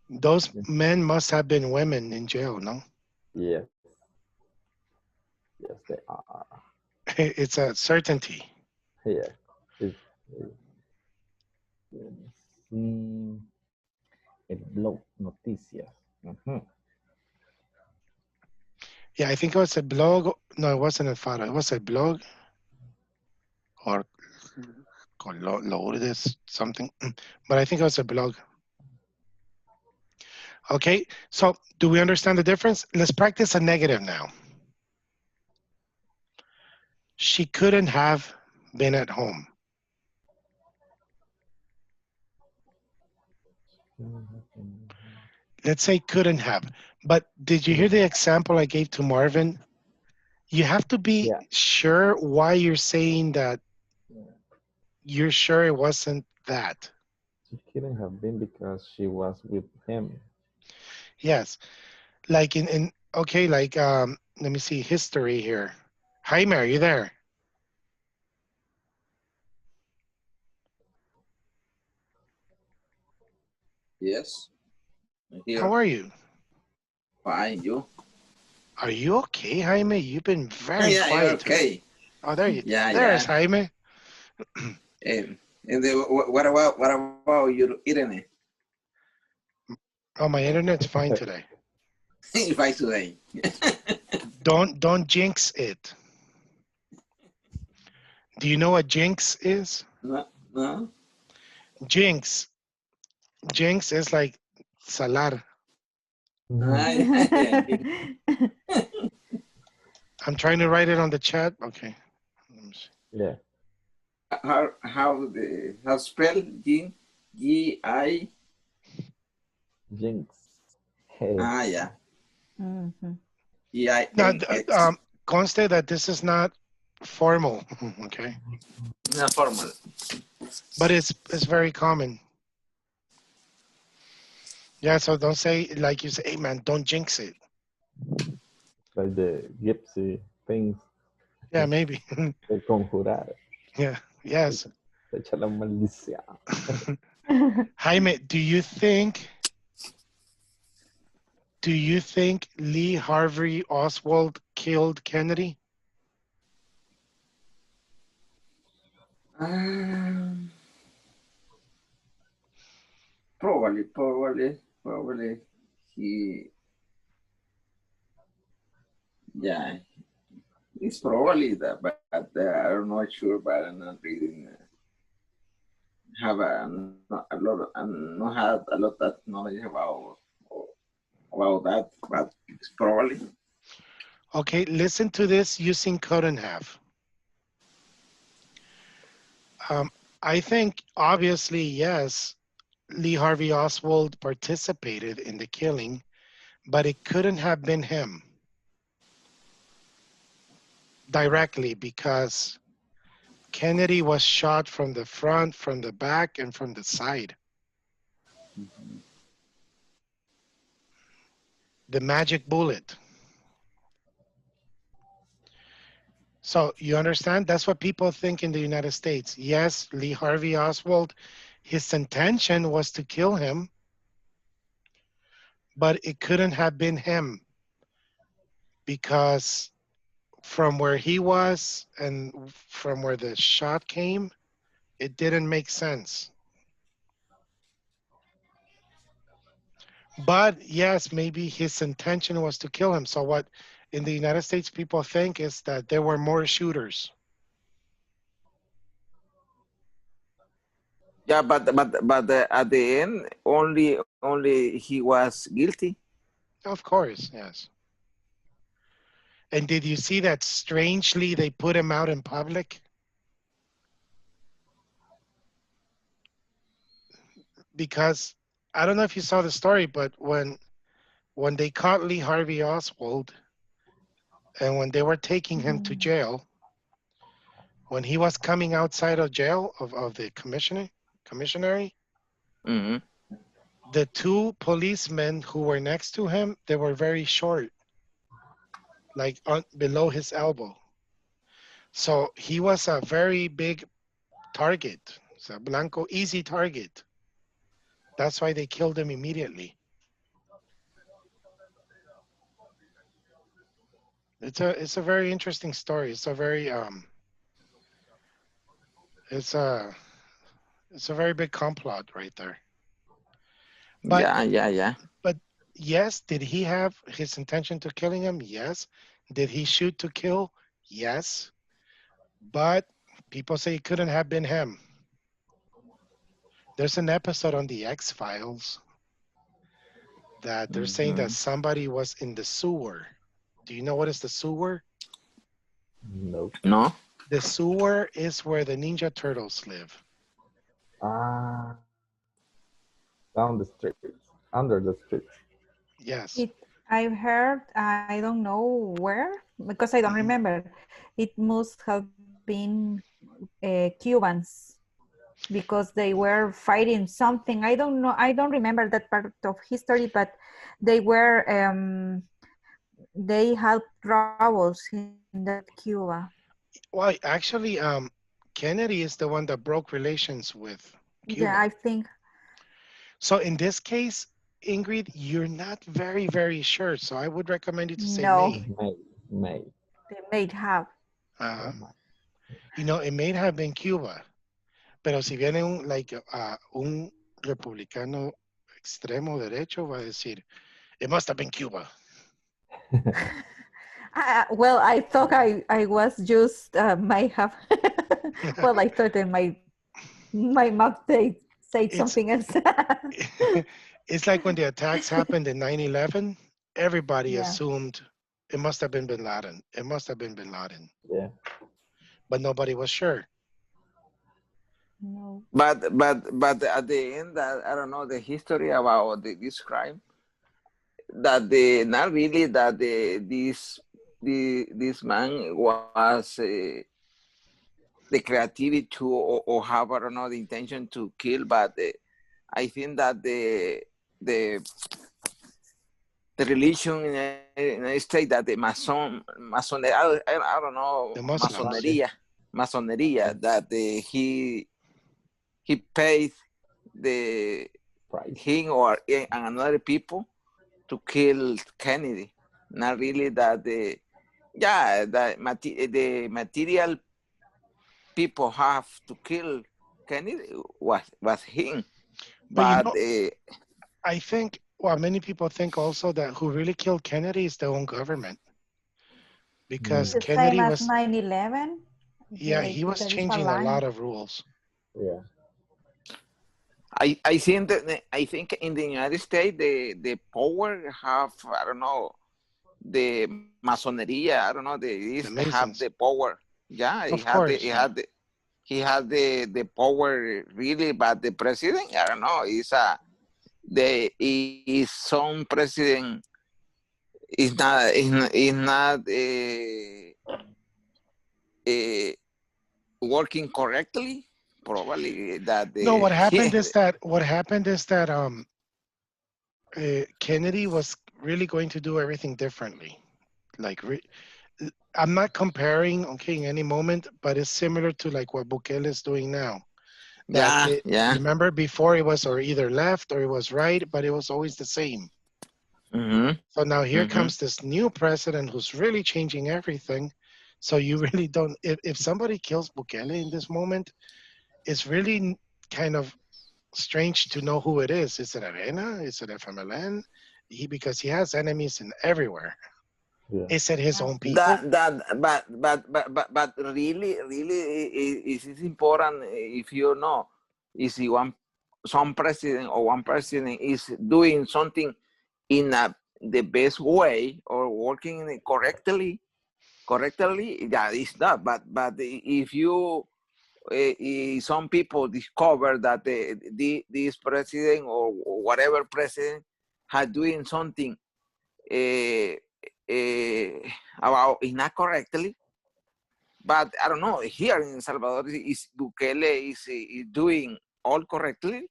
Those men must have been women in jail, no? Yes. Yes, they are. It's a certainty. Yeah. El blog noticias. Yeah, I think it was a blog. No, it wasn't a photo. It was a blog or Lourdes something. But I think it was a blog. Okay, so do we understand the difference? Let's practice a negative now. She couldn't have been at home. Let's say couldn't have. But did you hear the example I gave to Marvin? You have to be sure why you're saying that. You're sure it wasn't that. She couldn't have been because she was with him. Yes. Like okay, like let me see history here. Jaime, are you there? Yes. Here. How are you? Fine, you? Are you okay, Jaime? You've been very quiet. Okay. Today. Oh, there you. Yeah, There's Jaime. What about your internet? Oh, my internet's fine today. Fine today. Don't jinx it. Do you know what jinx is? No. Jinx is like salar. I'm trying to write it on the chat. Okay. Yeah. How spell jinx? G-I? Jinx. Yeah. G-I-N-X. Now, conste that this is not formal. Okay. Not formal. But it's very common. Yeah, so don't say, like you say, hey man, don't jinx it. Like the gypsy things. Yeah, maybe. El conjurar. Yeah. Yes. Echa la maldición. Jaime, do you think Lee Harvey Oswald killed Kennedy? Probably he, yeah, it's probably that, but I'm not sure, but I'm not reading. Have a lot of, not have a lot of knowledge about that, but it's probably. Okay, listen to this using cut in half. I think obviously, yes, Lee Harvey Oswald participated in the killing, but it couldn't have been him directly because Kennedy was shot from the front, from the back, and from the side. The magic bullet. So you understand? That's what people think in the United States. Yes, Lee Harvey Oswald, his intention was to kill him, but it couldn't have been him because from where he was and from where the shot came, it didn't make sense. But yes, maybe his intention was to kill him. So what in the United States people think is that there were more shooters. Yeah, but at the end, only he was guilty. Of course, yes. And did you see that strangely they put him out in public? Because I don't know if you saw the story, but when they caught Lee Harvey Oswald and when they were taking him to jail, when he was coming outside of jail of the commissionary, the two policemen who were next to him, they were very short, like below his elbow. So he was a very big target. It's a blanco, easy target. That's why they killed him immediately. It's a very interesting story. It's a very it's a very big complot right there. But, yeah. But yes, did he have his intention to killing him? Yes. Did he shoot to kill? Yes. But people say it couldn't have been him. There's an episode on the X-Files that they're saying that somebody was in the sewer. Do you know what is the sewer? No. No. The sewer is where the Ninja Turtles live. Down the street, under the street. Yes. I've heard, I don't know where, because I don't remember. It must have been Cubans because they were fighting something. I don't know. I don't remember that part of history, but they were, they had troubles in that Cuba. Well, actually, Kennedy is the one that broke relations with Cuba. Yeah, I think. So in this case, Ingrid, you're not very, very sure. So I would recommend you to say May. They may have. You know, it may have been Cuba. Pero si viene un republicano extremo derecho, va a decir, it must have been Cuba. Well, I thought I was just might have. Well, I thought in my mouth said something else. It's like when the attacks happened in 9/11, everybody assumed it must have been Bin Laden. It must have been Bin Laden. Yeah. But nobody was sure. No. But at the end, I don't know the history about this crime. That not really that this man was the creativity to or have, I don't know, the intention to kill, but I think that the religion in the United States, that the Mason, I don't know, the Muslims, Masoneria. masoneria that he paid him or another people to kill Kennedy. Not really that the material people have to kill Kennedy was him. But I think, well, many people think also that who really killed Kennedy is their own government. Because the Kennedy same was, as 9/11. yeah, he was changing a lot of rules. Yeah. I think in the United States the power have, I don't know, the masoneria, I don't know, they have the power. Yeah, he had the power really, but the president, I don't know, is some president is not working correctly. Probably that. No, what happened is that Kennedy was really going to do everything differently. Like, I'm not comparing, okay, in any moment, but it's similar to like what Bukele is doing now. Remember, before it was or either left or it was right, but it was always the same. So now here comes this new president who's really changing everything. So you really don't, if somebody kills Bukele in this moment, it's really kind of strange to know who it is. Is it Arena? Is it FMLN? Because he has enemies in everywhere. Yeah. Is it his own people? But really, it is important if you know, if some president or one president is doing something in the best way or working correctly, that is not. But if you some people discover that this president or whatever president has doing something about is not correctly, but I don't know, here in El Salvador is Bukele is doing all correctly,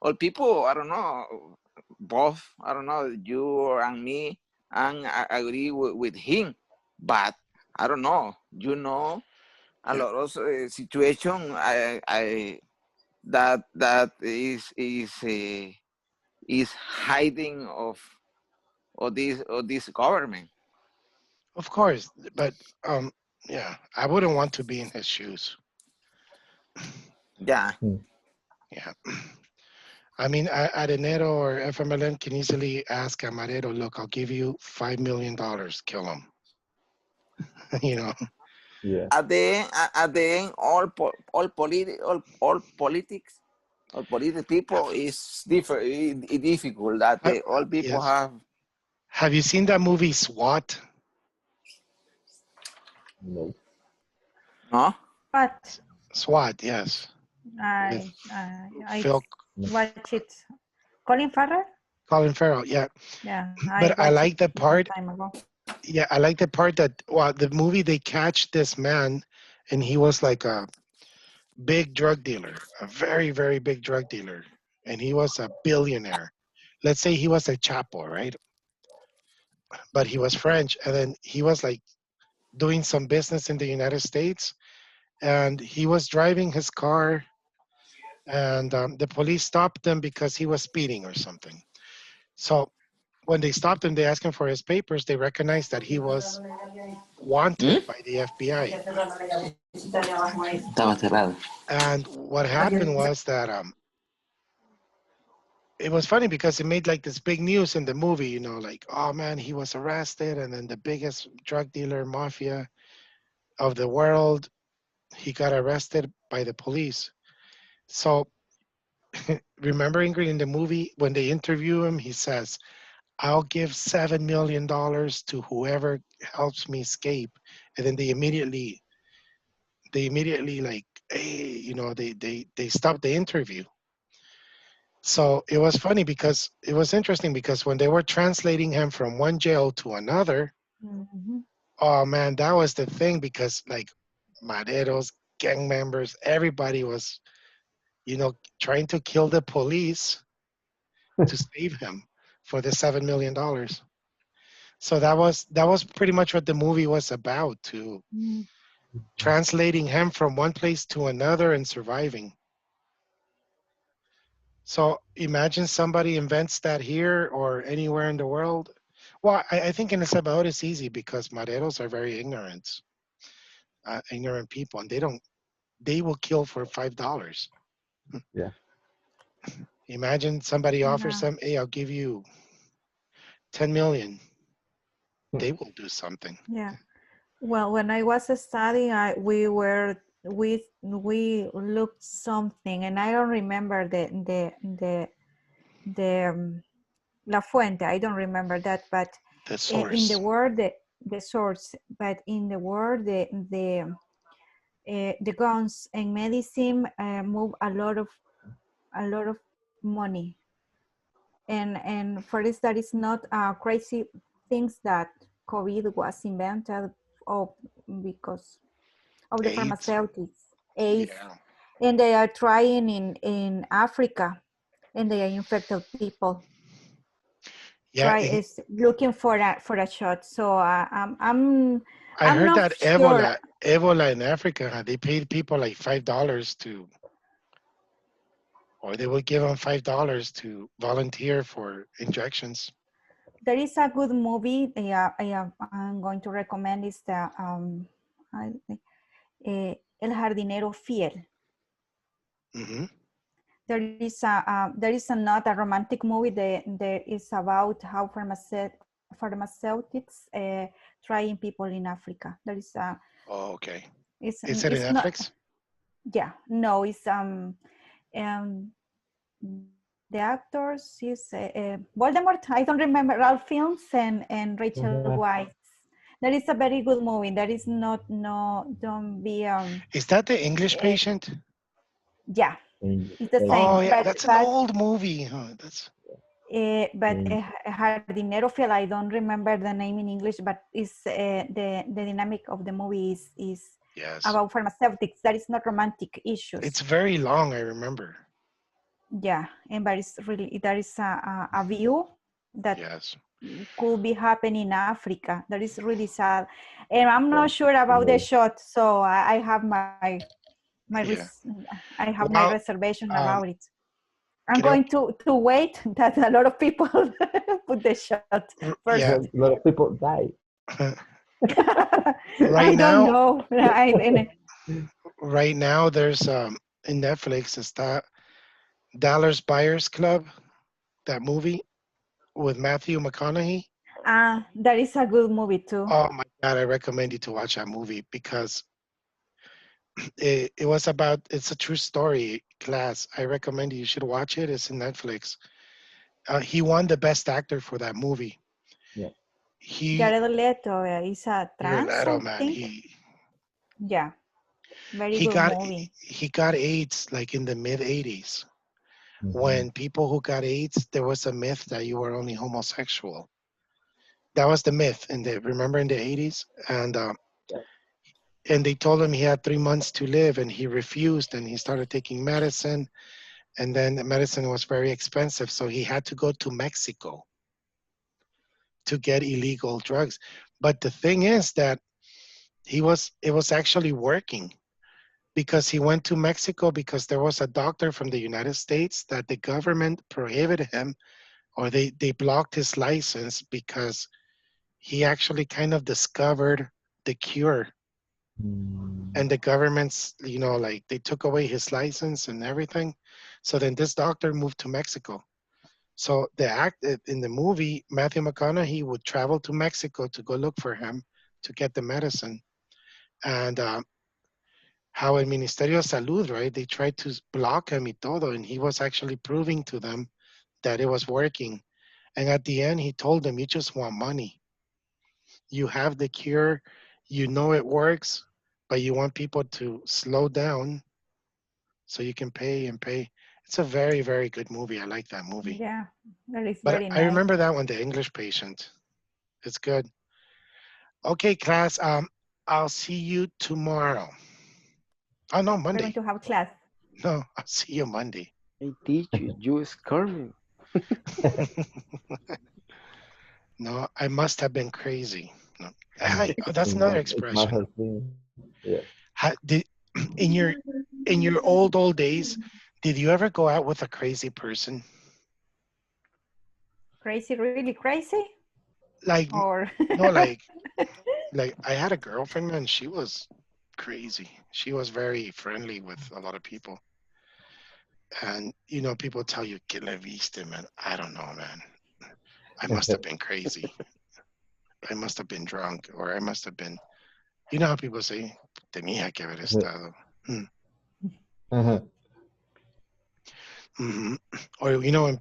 all people, I don't know, both, I don't know, you and me, and I agree with him, but I don't know, you know, a lot of situation that is hiding of this government. Of course, but yeah, I wouldn't want to be in his shoes. Yeah. Yeah. I mean, Arenero or FMLN can easily ask Amarero, look, I'll give you $5 million, kill him. You know. Yeah. At the end, all politics or political people is difficult. That all people have. Have you seen that movie SWAT? No. No. But SWAT, yes. I Phil, watch it. Colin Farrell? Colin Farrell, yeah. Yeah. But I like the part. Yeah, I like the part that the movie they catch this man, and he was like a big drug dealer, a very, very big drug dealer, and he was a billionaire. Let's say he was a Chapo, right? But he was French, and then he was like doing some business in the United States, and he was driving his car, and the police stopped him because he was speeding or something. So when they stopped him, they asked him for his papers. They recognized that he was wanted by the FBI. And what happened was that it was funny because it made like this big news in the movie, you know, like, oh man, he was arrested, and then the biggest drug dealer mafia of the world, he got arrested by the police. So remember, Ingrid, in the movie, when they interview him, he says, I'll give $7 million to whoever helps me escape. And then they immediately like, hey, you know, they stopped the interview. So it was funny because it was interesting because when they were translating him from one jail to another, oh man, that was the thing, because like maderos, gang members, everybody was, you know, trying to kill the police to save him for the $7 million. So that was pretty much what the movie was about, to translating him from one place to another and surviving. So imagine somebody invents that here or anywhere in the world. Well, I think in El Salvador it's easy because Mareros are very ignorant people, and they will kill for $5. Yeah. Imagine somebody offers Yeah. them, hey, I'll give you 10 million. They will do something. Yeah. Well, when I was studying, we looked something, and I don't remember the La Fuente. I don't remember that, but The in the source. word the source, but in the word the guns and medicine move a lot of money, and for this that is not crazy things that COVID was invented of because of the AIDS. pharmaceutics, AIDS, Yeah. and they are trying in Africa, and they are infected people. Yeah. Is looking for a shot. So I'm heard not that sure. Ebola in Africa, they paid people like $5 or they would give them $5 to volunteer for injections. There is a good movie I'm going to recommend is the El Jardinero Fiel. Mm-hmm. There is not a romantic movie. There is about how pharmaceutics trying people in Africa. There is a. Oh, okay. Is it in not. Netflix? Yeah, no, it's the actors is Voldemort. I don't remember Ralph Fiennes and Rachel Weisz. That is a very good movie. That is not don't be Is that the English Patient? Yeah, it's the same. Oh yeah, that's an old movie. Huh? That's. But Jardinero Fiel, I don't remember the name in English, but it's the dynamic of the movie is Yes. about pharmaceutics. That is not romantic issues. It's very long, I remember. Yeah, and but it's really there is a view that could be happening in Africa. That is really sad, and I'm not sure about the shot. So I have my reservation about it. I'm going to wait that a lot of people put the shot first. Yeah. A lot of people die. Right don't now, know. Right now, there's in Netflix, it's that Dallas Buyers Club, that movie with Matthew McConaughey. That is a good movie too. Oh my God, I recommend you to watch that movie because it was about, it's a true story, class. I recommend you should watch it. It's in Netflix. He won the best actor for that movie. Yeah. Jared Leto is a trans, Leto, I man, think. Yeah, very good movie. He got AIDS like in the mid 80s. When people who got AIDS, there was a myth that you were only homosexual. That was the myth remember in the 80s? And they told him he had 3 months to live, and he refused, and he started taking medicine, and then the medicine was very expensive, so he had to go to Mexico to get illegal drugs. But the thing is that it was actually working, because he went to Mexico because there was a doctor from the United States that the government prohibited him, or they blocked his license because he actually kind of discovered the cure. And the government's, like they took away his license and everything. So then this doctor moved to Mexico. So in the movie, Matthew McConaughey would travel to Mexico to go look for him to get the medicine. And how el Ministerio de Salud, right? They tried to block him y todo, and he was actually proving to them that it was working. And at the end, he told them, you just want money. You have the cure, you know it works, but you want people to slow down so you can pay and pay. It's a very, very good movie. I like that movie. Yeah, that is But very nice. I remember that one, The English Patient. It's good. Okay, class, I'll see you tomorrow. Oh, no, Monday. We're going to have class. No, I'll see you Monday. Hey, teacher, you scared me. No, I must have been crazy. No. That's another expression. Yeah. In your old days, did you ever go out with a crazy person? Crazy, really crazy? Like, or no, like I had a girlfriend, man. She was crazy. She was very friendly with a lot of people. And, you know, people tell you, que le viste, man. I don't know, man. I must have been crazy. I must have been drunk, or I must have been, you know how people say, tenía que haber estado. Or, you know,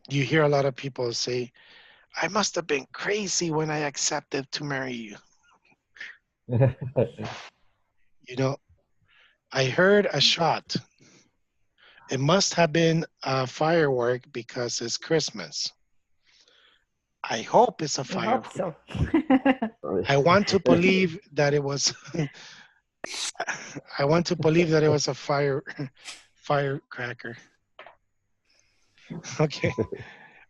you hear a lot of people say, I must have been crazy when I accepted to marry you. You know, I heard a shot. It must have been a firework because it's Christmas. I hope it's a firework. So. I want to believe that it was. I want to believe that it was a firecracker. Okay.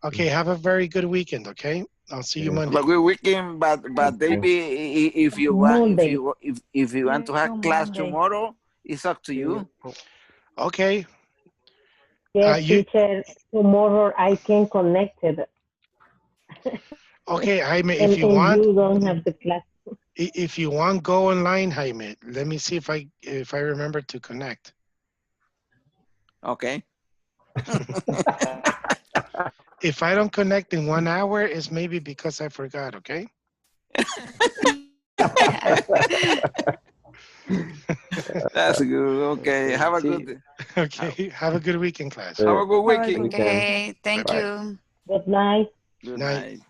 Okay. Have a very good weekend. Okay. I'll see you Monday. Have a good weekend, but maybe if you want if you want to have class tomorrow, it's up to you. Okay. Yes, teacher. Tomorrow I can connect it. Okay, Jaime. If you want, you don't have the class. If you want, go online, Jaime. Let me see if I remember to connect. Okay. If I don't connect in 1 hour, it's maybe because I forgot, okay? That's good. Okay. Have a good. Okay. Have a good weekend, class. Have a good weekend. Okay. Thank you. Good night. Good night.